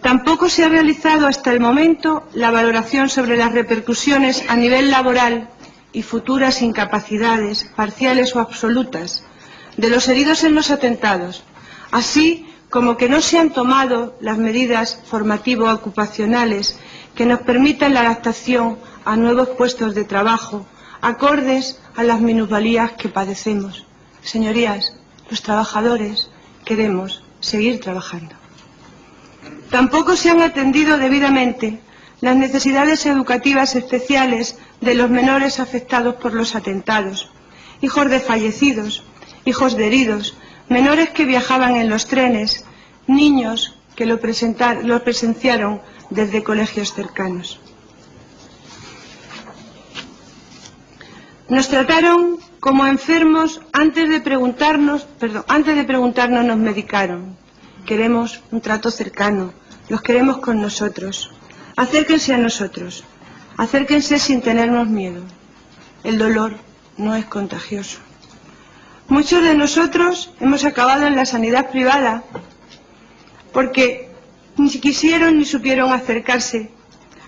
Speaker 1: Tampoco se ha realizado hasta el momento la valoración sobre las repercusiones a nivel laboral y futuras incapacidades, parciales o absolutas, de los heridos en los atentados, así como que no se han tomado las medidas formativo-ocupacionales que nos permitan la adaptación a nuevos puestos de trabajo, acordes a las minusvalías que padecemos. Señorías, los trabajadores queremos seguir trabajando. Tampoco se han atendido debidamente las necesidades educativas especiales de los menores afectados por los atentados, hijos de fallecidos, hijos de heridos, menores que viajaban en los trenes, niños que lo presenciaron desde colegios cercanos. Nos trataron como enfermos antes de preguntarnos nos medicaron. Queremos un trato cercano, los queremos con nosotros. Acérquense a nosotros, acérquense sin tenernos miedo. El dolor no es contagioso. Muchos de nosotros hemos acabado en la sanidad privada porque ni quisieron ni supieron acercarse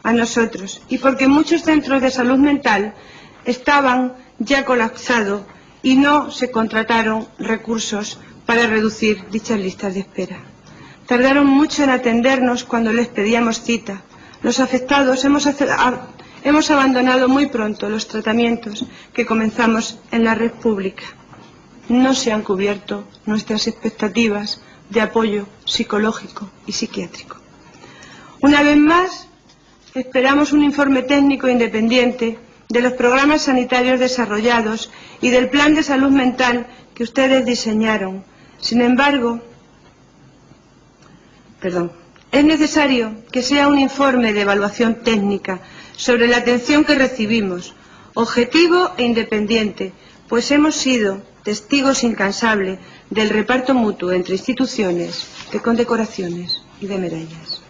Speaker 1: a nosotros y porque muchos centros de salud mental estaban ya colapsados y no se contrataron recursos para reducir dichas listas de espera. Tardaron mucho en atendernos cuando les pedíamos cita. Los afectados hemos abandonado muy pronto los tratamientos que comenzamos en la red pública. No se han cubierto nuestras expectativas de apoyo psicológico y psiquiátrico. Una vez más, esperamos un informe técnico independiente de los programas sanitarios desarrollados y del plan de salud mental que ustedes diseñaron. Sin embargo, es necesario que sea un informe de evaluación técnica sobre la atención que recibimos, objetivo e independiente, pues hemos sido testigos incansables del reparto mutuo entre instituciones de condecoraciones y de medallas.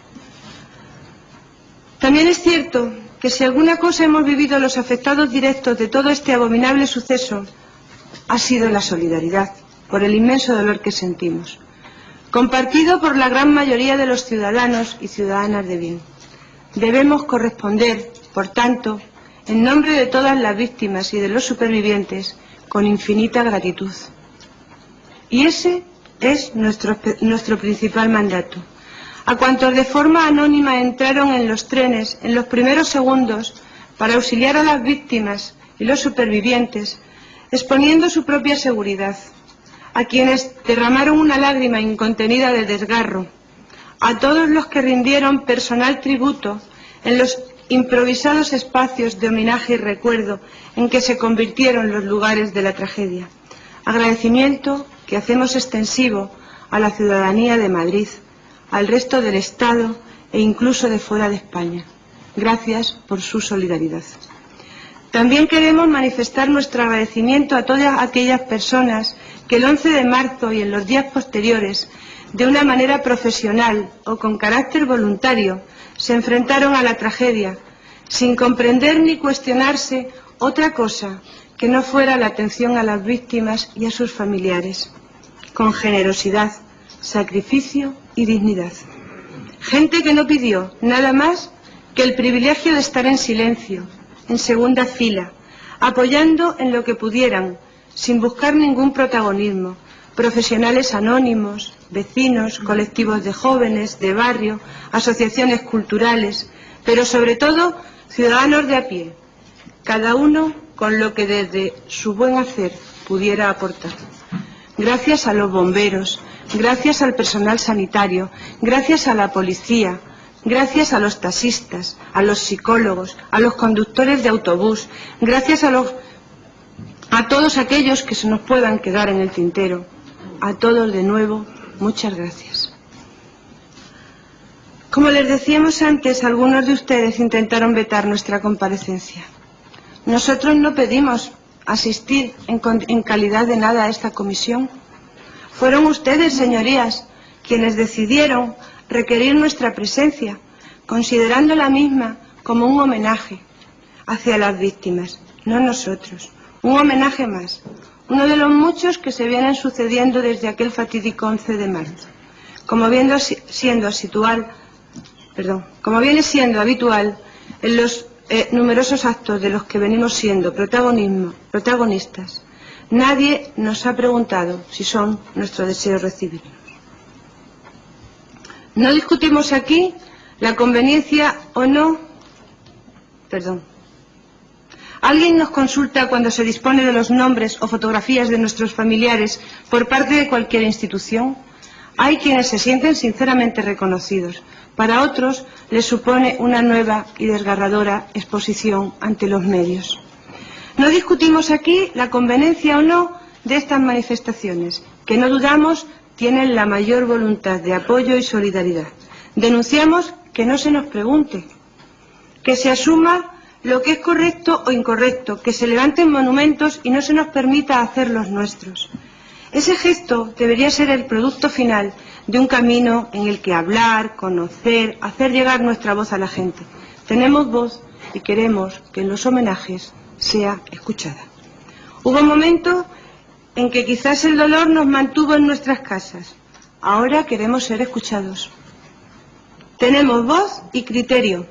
Speaker 1: También es cierto que si alguna cosa hemos vivido los afectados directos de todo este abominable suceso, ha sido la solidaridad por el inmenso dolor que sentimos, compartido por la gran mayoría de los ciudadanos y ciudadanas de bien. Debemos corresponder, por tanto, en nombre de todas las víctimas y de los supervivientes, con infinita gratitud. Y ese es nuestro principal mandato. A cuantos de forma anónima entraron en los trenes en los primeros segundos para auxiliar a las víctimas y los supervivientes, exponiendo su propia seguridad, a quienes derramaron una lágrima incontenida de desgarro, a todos los que rindieron personal tributo en los improvisados espacios de homenaje y recuerdo en que se convirtieron los lugares de la tragedia. Agradecimiento que hacemos extensivo a la ciudadanía de Madrid, al resto del Estado e incluso de fuera de España. Gracias por su solidaridad. También queremos manifestar nuestro agradecimiento a todas aquellas personas que el 11 de marzo y en los días posteriores, de una manera profesional o con carácter voluntario, se enfrentaron a la tragedia, sin comprender ni cuestionarse otra cosa que no fuera la atención a las víctimas y a sus familiares, con generosidad, sacrificio y dignidad. Gente que no pidió nada más que el privilegio de estar en silencio, en segunda fila, apoyando en lo que pudieran, sin buscar ningún protagonismo. Profesionales anónimos, vecinos, colectivos de jóvenes, de barrio, asociaciones culturales, pero sobre todo ciudadanos de a pie, cada uno con lo que desde su buen hacer pudiera aportar. Gracias a los bomberos, gracias al personal sanitario, gracias a la policía, gracias a los taxistas, a los psicólogos, a los conductores de autobús, gracias a todos aquellos que se nos puedan quedar en el tintero. A todos de nuevo, muchas gracias. Como les decíamos antes, algunos de ustedes intentaron vetar nuestra comparecencia. Nosotros no pedimos asistir en calidad de nada a esta comisión. Fueron ustedes, señorías, quienes decidieron requerir nuestra presencia, considerando la misma como un homenaje hacia las víctimas, no nosotros. Un homenaje más, uno de los muchos que se vienen sucediendo desde aquel fatídico 11 de marzo. Como viene siendo habitual en los numerosos actos de los que venimos siendo protagonistas, nadie nos ha preguntado si son nuestro deseo recibirnos. No discutimos aquí la conveniencia o no. ¿Alguien nos consulta cuando se dispone de los nombres o fotografías de nuestros familiares por parte de cualquier institución? Hay quienes se sienten sinceramente reconocidos. Para otros les supone una nueva y desgarradora exposición ante los medios. No discutimos aquí la conveniencia o no de estas manifestaciones, que no dudamos tienen la mayor voluntad de apoyo y solidaridad. Denunciamos que no se nos pregunte, que se asuma lo que es correcto o incorrecto, que se levanten monumentos y no se nos permita hacer los nuestros. Ese gesto debería ser el producto final de un camino en el que hablar, conocer, hacer llegar nuestra voz a la gente. Tenemos voz y queremos que en los homenajes sea escuchada. Hubo momentos en que quizás el dolor nos mantuvo en nuestras casas. Ahora queremos ser escuchados. Tenemos voz y criterio.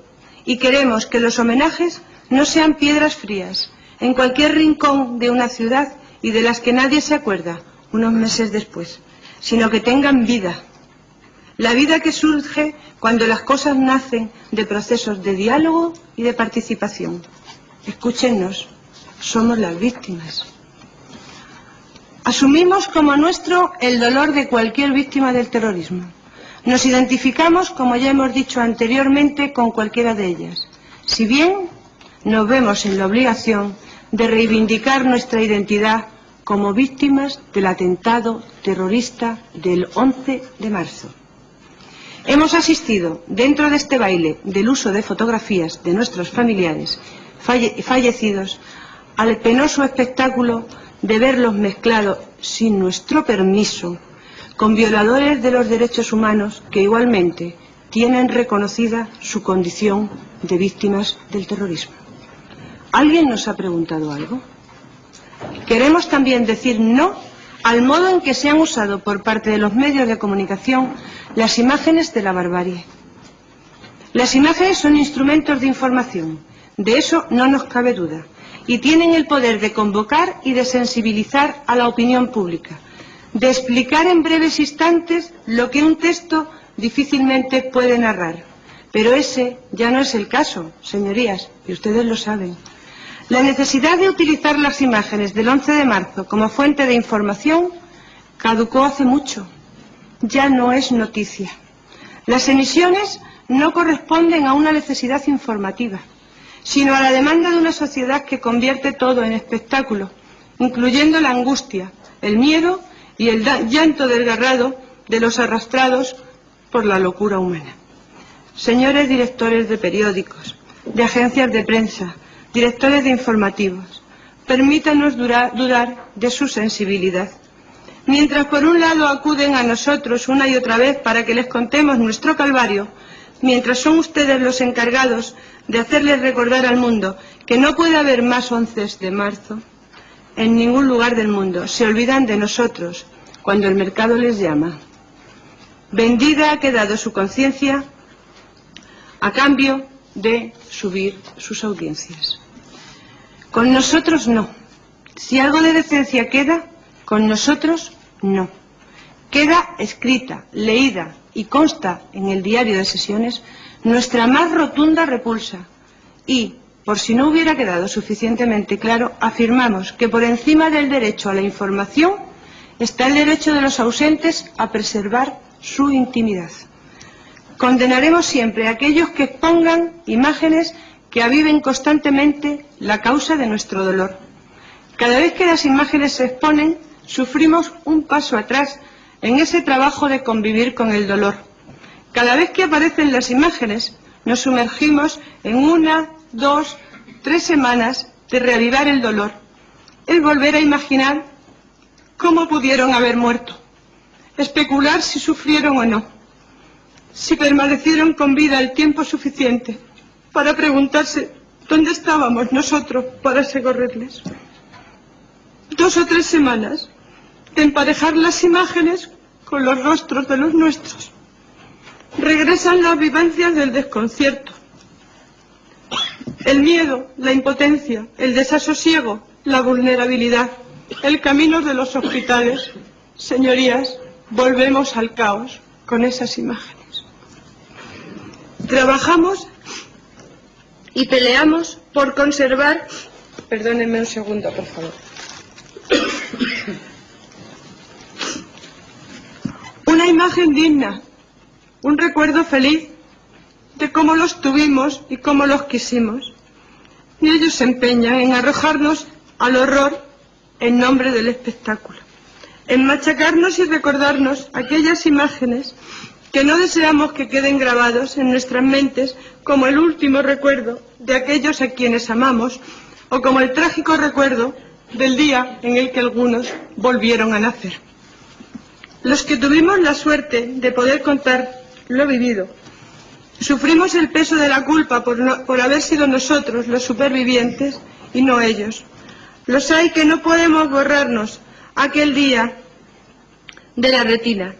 Speaker 1: Y queremos que los homenajes no sean piedras frías, en cualquier rincón de una ciudad y de las que nadie se acuerda unos meses después, sino que tengan vida. La vida que surge cuando las cosas nacen de procesos de diálogo y de participación. Escúchennos, somos las víctimas. Asumimos como nuestro el dolor de cualquier víctima del terrorismo. Nos identificamos, como ya hemos dicho anteriormente, con cualquiera de ellas, si bien nos vemos en la obligación de reivindicar nuestra identidad como víctimas del atentado terrorista del 11 de marzo. Hemos asistido, dentro de este baile del uso de fotografías de nuestros familiares fallecidos, al penoso espectáculo de verlos mezclados sin nuestro permiso con violadores de los derechos humanos que igualmente tienen reconocida su condición de víctimas del terrorismo. ¿Alguien nos ha preguntado algo? Queremos también decir no al modo en que se han usado por parte de los medios de comunicación las imágenes de la barbarie. Las imágenes son instrumentos de información, de eso no nos cabe duda, y tienen el poder de convocar y de sensibilizar a la opinión pública, de explicar en breves instantes lo que un texto difícilmente puede narrar. Pero ese ya no es el caso, señorías, y ustedes lo saben. La necesidad de utilizar las imágenes del 11 de marzo como fuente de información caducó hace mucho. Ya no es noticia. Las emisiones no corresponden a una necesidad informativa, sino a la demanda de una sociedad que convierte todo en espectáculo, incluyendo la angustia, el miedo y el llanto desgarrado de los arrastrados por la locura humana. Señores directores de periódicos, de agencias de prensa, directores de informativos, permítanos dudar de su sensibilidad. Mientras por un lado acuden a nosotros una y otra vez para que les contemos nuestro calvario, mientras son ustedes los encargados de hacerles recordar al mundo que no puede haber más 11 de marzo, en ningún lugar del mundo se olvidan de nosotros cuando el mercado les llama. Vendida ha quedado su conciencia a cambio de subir sus audiencias. Con nosotros no. Si algo de decencia queda, con nosotros no. Queda escrita, leída y consta en el diario de sesiones nuestra más rotunda repulsa y, por si no hubiera quedado suficientemente claro, afirmamos que por encima del derecho a la información está el derecho de los ausentes a preservar su intimidad. Condenaremos siempre a aquellos que expongan imágenes que aviven constantemente la causa de nuestro dolor. Cada vez que las imágenes se exponen, sufrimos un paso atrás en ese trabajo de convivir con el dolor. Cada vez que aparecen las imágenes, nos sumergimos en 1, 2, 3 semanas de reavivar el dolor, el volver a imaginar cómo pudieron haber muerto, especular si sufrieron o no, si permanecieron con vida el tiempo suficiente para preguntarse dónde estábamos nosotros para socorrerles. 2 o 3 semanas de emparejar las imágenes con los rostros de los nuestros. Regresan las vivencias del desconcierto, el miedo, la impotencia, el desasosiego, la vulnerabilidad, el camino de los hospitales. Señorías, volvemos al caos con esas imágenes. Trabajamos y peleamos por conservar... Perdónenme un segundo, por favor. Una imagen digna, un recuerdo feliz de cómo los tuvimos y cómo los quisimos. Y ellos se empeñan en arrojarnos al horror en nombre del espectáculo, en machacarnos y recordarnos aquellas imágenes que no deseamos que queden grabados en nuestras mentes como el último recuerdo de aquellos a quienes amamos o como el trágico recuerdo del día en el que algunos volvieron a nacer. Los que tuvimos la suerte de poder contar lo vivido, sufrimos el peso de la culpa por haber sido nosotros los supervivientes y no ellos. Los hay que no podemos borrarnos aquel día de la retina.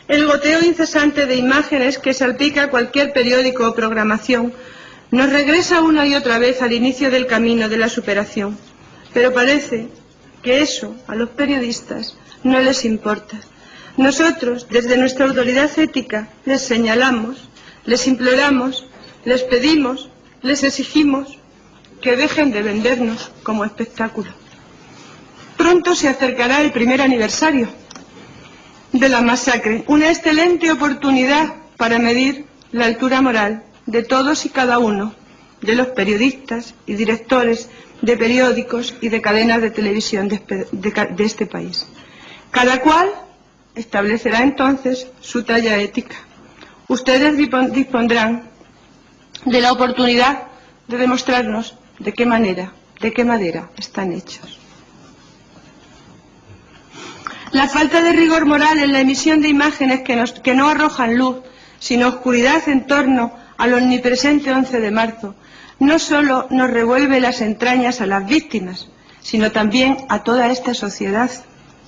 Speaker 1: El goteo incesante de imágenes que salpica cualquier periódico o programación nos regresa una y otra vez al inicio del camino de la superación. Pero parece que eso a los periodistas no les importa. Nosotros, desde nuestra autoridad ética, les señalamos, les imploramos, les pedimos, les exigimos que dejen de vendernos como espectáculo. Pronto se acercará el primer aniversario de la masacre, una excelente oportunidad para medir la altura moral de todos y cada uno de los periodistas y directores de periódicos y de cadenas de televisión de este país. Cada cual establecerá entonces su talla ética. Ustedes dispondrán de la oportunidad de demostrarnos de qué manera, de qué madera están hechos. La falta de rigor moral en la emisión de imágenes que no arrojan luz, sino oscuridad en torno al omnipresente 11 de marzo, no solo nos revuelve las entrañas a las víctimas, sino también a toda esta sociedad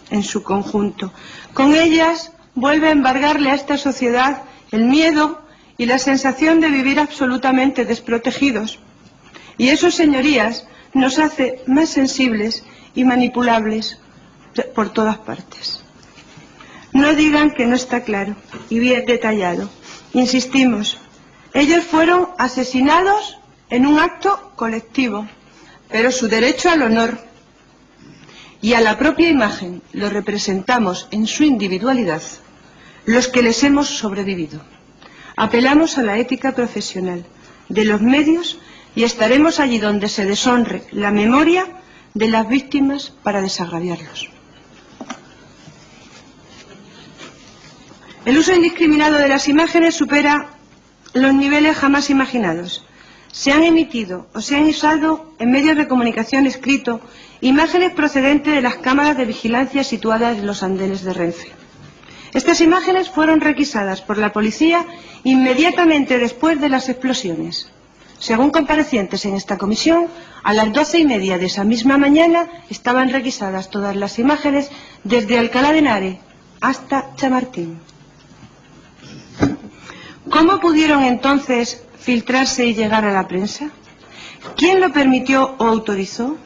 Speaker 1: en su conjunto. Con ellas vuelve a embargarle a esta sociedad el miedo y la sensación de vivir absolutamente desprotegidos. Y eso, señorías, nos hace más sensibles y manipulables por todas partes. No digan que no está claro y bien detallado. Insistimos, ellos fueron asesinados en un acto colectivo, pero su derecho al honor y a la propia imagen lo representamos en su individualidad los que les hemos sobrevivido. Apelamos a la ética profesional de los medios y estaremos allí donde se deshonre la memoria de las víctimas para desagraviarlos. El uso indiscriminado de las imágenes supera los niveles jamás imaginados. Se han emitido o se han usado en medios de comunicación escrito imágenes procedentes de las cámaras de vigilancia situadas en los andenes de Renfe. Estas imágenes fueron requisadas por la policía inmediatamente después de las explosiones. Según comparecientes en esta comisión, a las 12:30 de esa misma mañana estaban requisadas todas las imágenes desde Alcalá de Henares hasta Chamartín. ¿Cómo pudieron entonces filtrarse y llegar a la prensa? ¿Quién lo permitió o autorizó?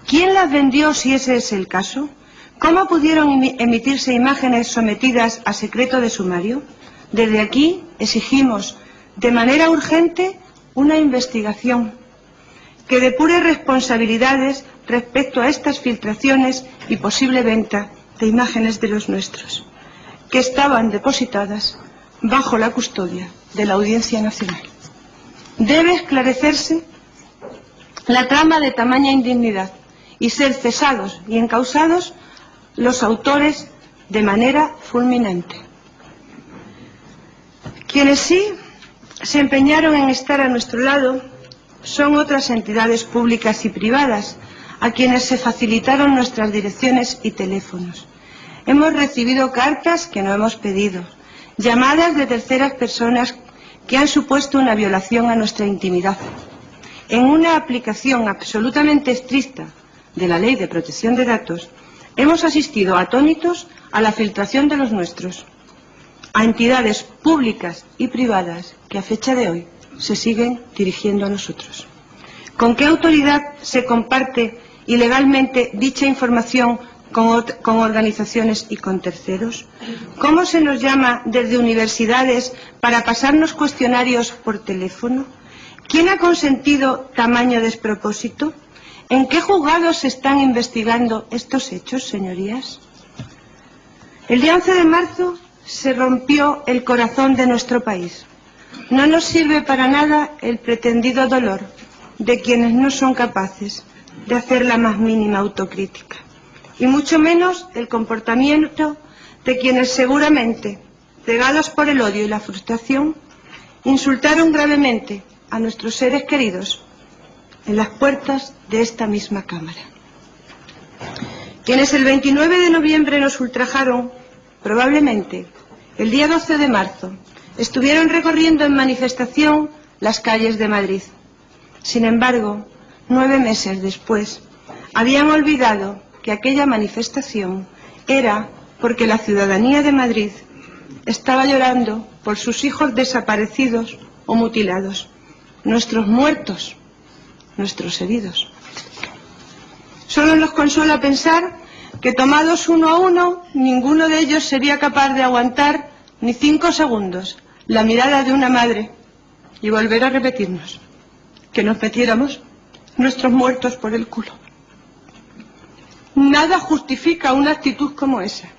Speaker 1: ¿Quién las vendió si ese es el caso? ¿Cómo pudieron emitirse imágenes sometidas a secreto de sumario? Desde aquí exigimos de manera urgente una investigación que depure responsabilidades respecto a estas filtraciones y posible venta de imágenes de los nuestros, que estaban depositadas bajo la custodia de la Audiencia Nacional. Debe esclarecerse la trama de tamaña indignidad y ser cesados y encausados los autores de manera fulminante. Quienes sí se empeñaron en estar a nuestro lado son otras entidades públicas y privadas, a quienes se facilitaron nuestras direcciones y teléfonos. Hemos recibido cartas que no hemos pedido, llamadas de terceras personas que han supuesto una violación a nuestra intimidad. En una aplicación absolutamente estricta de la Ley de Protección de Datos, hemos asistido atónitos a la filtración de los nuestros, a entidades públicas y privadas que a fecha de hoy se siguen dirigiendo a nosotros. ¿Con qué autoridad se comparte ilegalmente dicha información con organizaciones y con terceros? ¿Cómo se nos llama desde universidades para pasarnos cuestionarios por teléfono? ¿Quién ha consentido tamaño despropósito? ¿En qué juzgados se están investigando estos hechos, señorías? El día 11 de marzo se rompió el corazón de nuestro país. No nos sirve para nada el pretendido dolor de quienes no son capaces de hacer la más mínima autocrítica, y mucho menos el comportamiento de quienes seguramente, cegados por el odio y la frustración, insultaron gravemente a nuestros seres queridos en las puertas de esta misma Cámara. Quienes el 29 de noviembre nos ultrajaron, probablemente el día 12 de marzo, estuvieron recorriendo en manifestación las calles de Madrid. Sin embargo, 9 meses después, habían olvidado que aquella manifestación era porque la ciudadanía de Madrid estaba llorando por sus hijos desaparecidos o mutilados, nuestros muertos, nuestros heridos. Solo nos consuela pensar que tomados uno a uno, ninguno de ellos sería capaz de aguantar ni 5 segundos la mirada de una madre y volver a repetirnos que nos metiéramos nuestros muertos por el culo. Nada justifica una actitud como esa.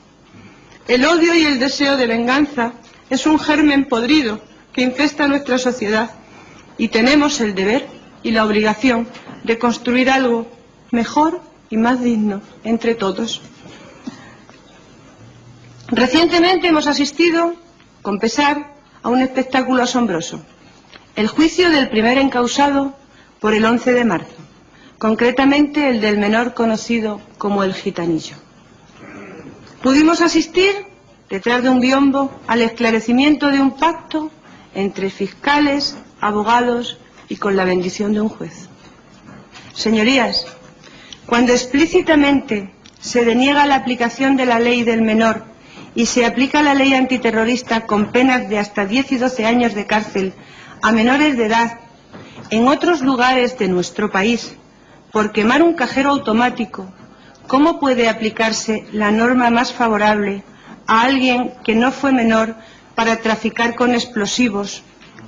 Speaker 1: El odio y el deseo de venganza es un germen podrido que infesta nuestra sociedad, y tenemos el deber y la obligación de construir algo mejor y más digno entre todos. Recientemente hemos asistido, con pesar, a un espectáculo asombroso: el juicio del primer encausado por el 11 de marzo, concretamente el del menor conocido como el Gitanillo. Pudimos asistir, detrás de un biombo, al esclarecimiento de un pacto entre fiscales, abogados y con la bendición de un juez. Señorías, cuando explícitamente se deniega la aplicación de la ley del menor y se aplica la ley antiterrorista con penas de hasta 10 y 12 años de cárcel a menores de edad en otros lugares de nuestro país por quemar un cajero automático, ¿cómo puede aplicarse la norma más favorable a alguien que no fue menor para traficar con explosivos,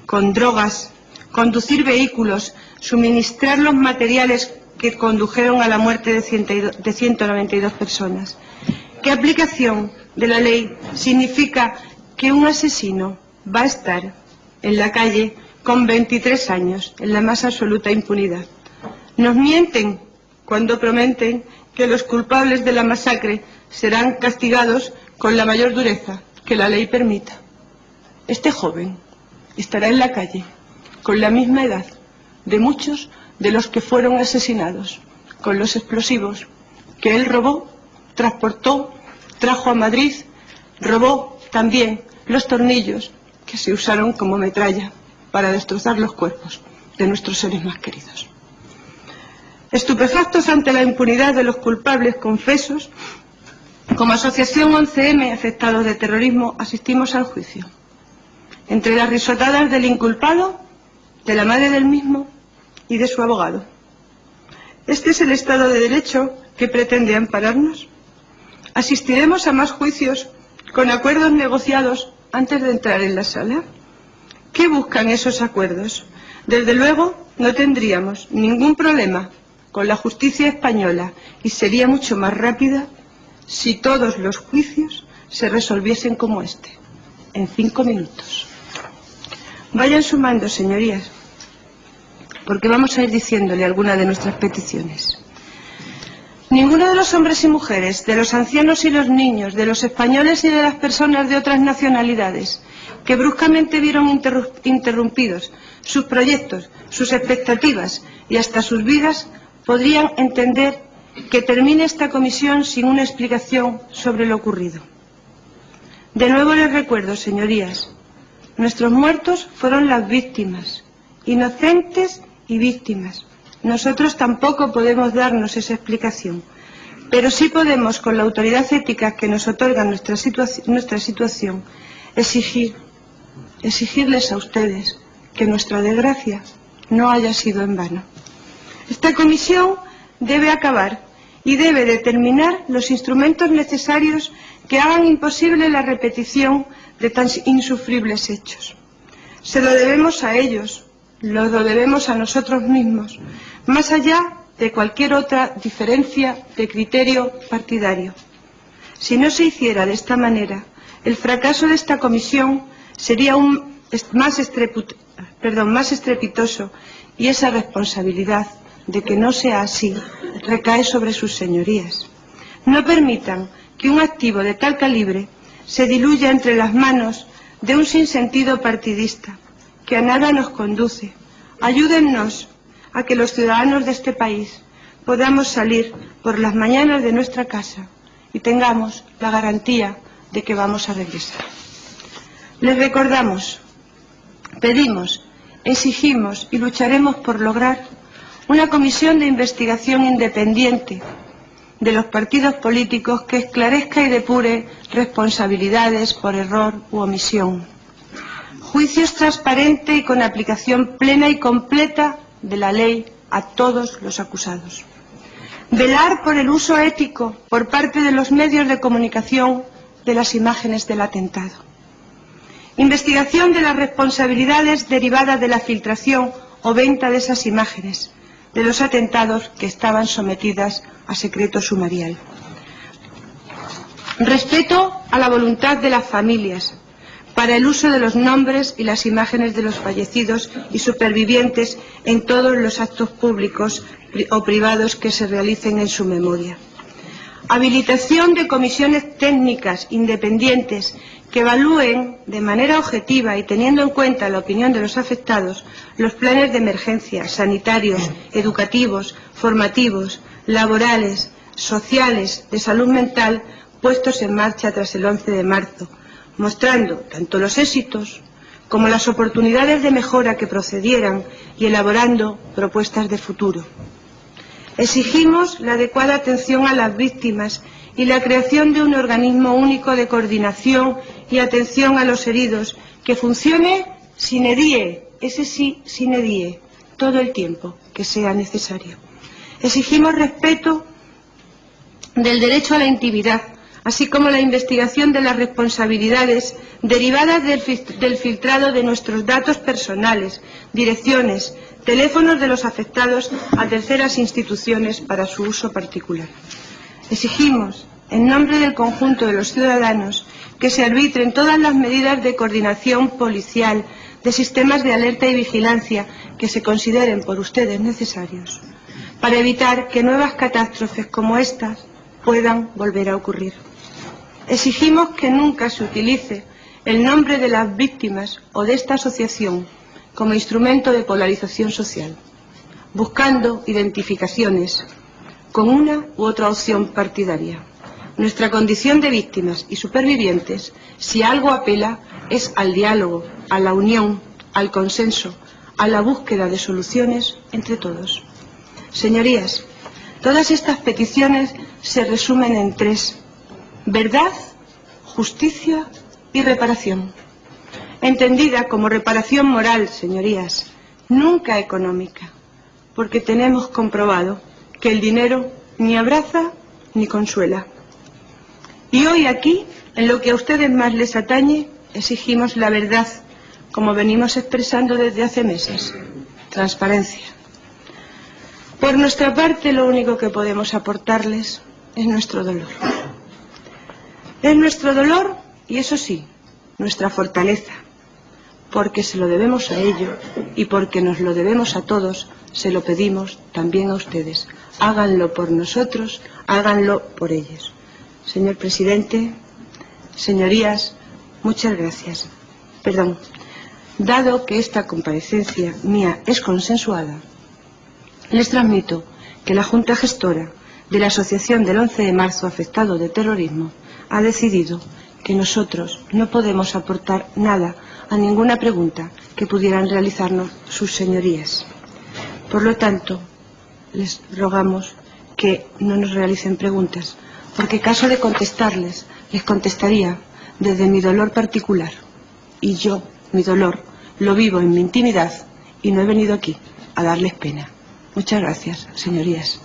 Speaker 1: con drogas, conducir vehículos, suministrar los materiales que condujeron a la muerte de 192 personas? ¿Qué aplicación de la ley significa que un asesino va a estar en la calle con 23 años, en la más absoluta impunidad? Nos mienten cuando prometen que los culpables de la masacre serán castigados con la mayor dureza que la ley permita. Este joven estará en la calle con la misma edad de muchos de los que fueron asesinados con los explosivos que él robó, transportó, trajo a Madrid, robó también los tornillos que se usaron como metralla para destrozar los cuerpos de nuestros seres más queridos. Estupefactos ante la impunidad de los culpables confesos, como Asociación 11M Afectados de Terrorismo asistimos al juicio. entre las risotadas del inculpado, de la madre del mismo y de su abogado. ¿Este es el Estado de Derecho que pretende ampararnos? ¿Asistiremos a más juicios con acuerdos negociados antes de entrar en la sala? ¿Qué buscan esos acuerdos? Desde luego, no tendríamos ningún problema con la justicia española y sería mucho más rápida si todos los juicios se resolviesen como este, en 5 minutos. Vayan sumando, señorías, porque vamos a ir diciéndole algunas de nuestras peticiones. Ninguno de los hombres y mujeres, de los ancianos y los niños, de los españoles y de las personas de otras nacionalidades, que bruscamente vieron interrumpidos sus proyectos, sus expectativas y hasta sus vidas, podrían entender que termine esta comisión sin una explicación sobre lo ocurrido. De nuevo les recuerdo, señorías, nuestros muertos fueron las víctimas, inocentes y víctimas. Nosotros tampoco podemos darnos esa explicación, pero sí podemos, con la autoridad ética que nos otorga nuestra situación, exigirles a ustedes que nuestra desgracia no haya sido en vano. Esta comisión debe acabar y debe determinar los instrumentos necesarios que hagan imposible la repetición de tan insufribles hechos. Se lo debemos a ellos, lo debemos a nosotros mismos, más allá de cualquier otra diferencia de criterio partidario. Si no se hiciera de esta manera, el fracaso de esta comisión sería aún más estrepitoso, y esa responsabilidad de que no sea así recae sobre sus señorías. No permitan que un activo de tal calibre se diluya entre las manos de un sinsentido partidista que a nada nos conduce. Ayúdennos a que los ciudadanos de este país podamos salir por las mañanas de nuestra casa y tengamos la garantía de que vamos a regresar. Les recordamos, pedimos, exigimos y lucharemos por lograr una comisión de investigación independiente de los partidos políticos que esclarezca y depure responsabilidades por error u omisión. Juicios transparentes y con aplicación plena y completa de la ley a todos los acusados. Velar por el uso ético por parte de los medios de comunicación de las imágenes del atentado. Investigación de las responsabilidades derivadas de la filtración o venta de esas imágenes de los atentados que estaban sometidas a secreto sumarial. Respeto a la voluntad de las familias para el uso de los nombres y las imágenes de los fallecidos y supervivientes en todos los actos públicos o privados que se realicen en su memoria. Habilitación de comisiones técnicas independientes que evalúen de manera objetiva y teniendo en cuenta la opinión de los afectados los planes de emergencia sanitarios, educativos, formativos, laborales, sociales, de salud mental puestos en marcha tras el 11 de marzo, mostrando tanto los éxitos como las oportunidades de mejora que procedieran y elaborando propuestas de futuro. Exigimos la adecuada atención a las víctimas y la creación de un organismo único de coordinación y atención a los heridos que funcione sine die, ese sí, sine die, todo el tiempo que sea necesario. Exigimos respeto del derecho a la intimidad, así como la investigación de las responsabilidades derivadas del filtrado de nuestros datos personales, direcciones, teléfonos de los afectados a terceras instituciones para su uso particular. Exigimos, en nombre del conjunto de los ciudadanos, que se arbitren todas las medidas de coordinación policial, de sistemas de alerta y vigilancia que se consideren por ustedes necesarios, para evitar que nuevas catástrofes como estas puedan volver a ocurrir. Exigimos que nunca se utilice el nombre de las víctimas o de esta asociación como instrumento de polarización social, buscando identificaciones con una u otra opción partidaria. Nuestra condición de víctimas y supervivientes, si algo apela, es al diálogo, a la unión, al consenso, a la búsqueda de soluciones entre todos. Señorías, todas estas peticiones se resumen en 3: verdad, justicia y reparación. entendida como reparación moral, señorías, nunca económica, porque tenemos comprobado que el dinero ni abraza ni consuela. Y hoy aquí, en lo que a ustedes más les atañe, exigimos la verdad, como venimos expresando desde hace meses, transparencia. Por nuestra parte, lo único que podemos aportarles es nuestro dolor. Es nuestro dolor y, eso sí, nuestra fortaleza, porque se lo debemos a ello y porque nos lo debemos a todos, se lo pedimos también a ustedes. Háganlo por nosotros, háganlo por ellos. Señor presidente, señorías, muchas gracias. Perdón. Dado que esta comparecencia mía es consensuada, les transmito que la Junta Gestora de la Asociación del 11 de marzo afectado de terrorismo ha decidido que nosotros no podemos aportar nada a ninguna pregunta que pudieran realizarnos sus señorías. Por lo tanto, les rogamos que no nos realicen preguntas, porque caso de contestarles, les contestaría desde mi dolor particular. Y yo, mi dolor, lo vivo en mi intimidad y no he venido aquí a darles pena. Muchas gracias, señorías.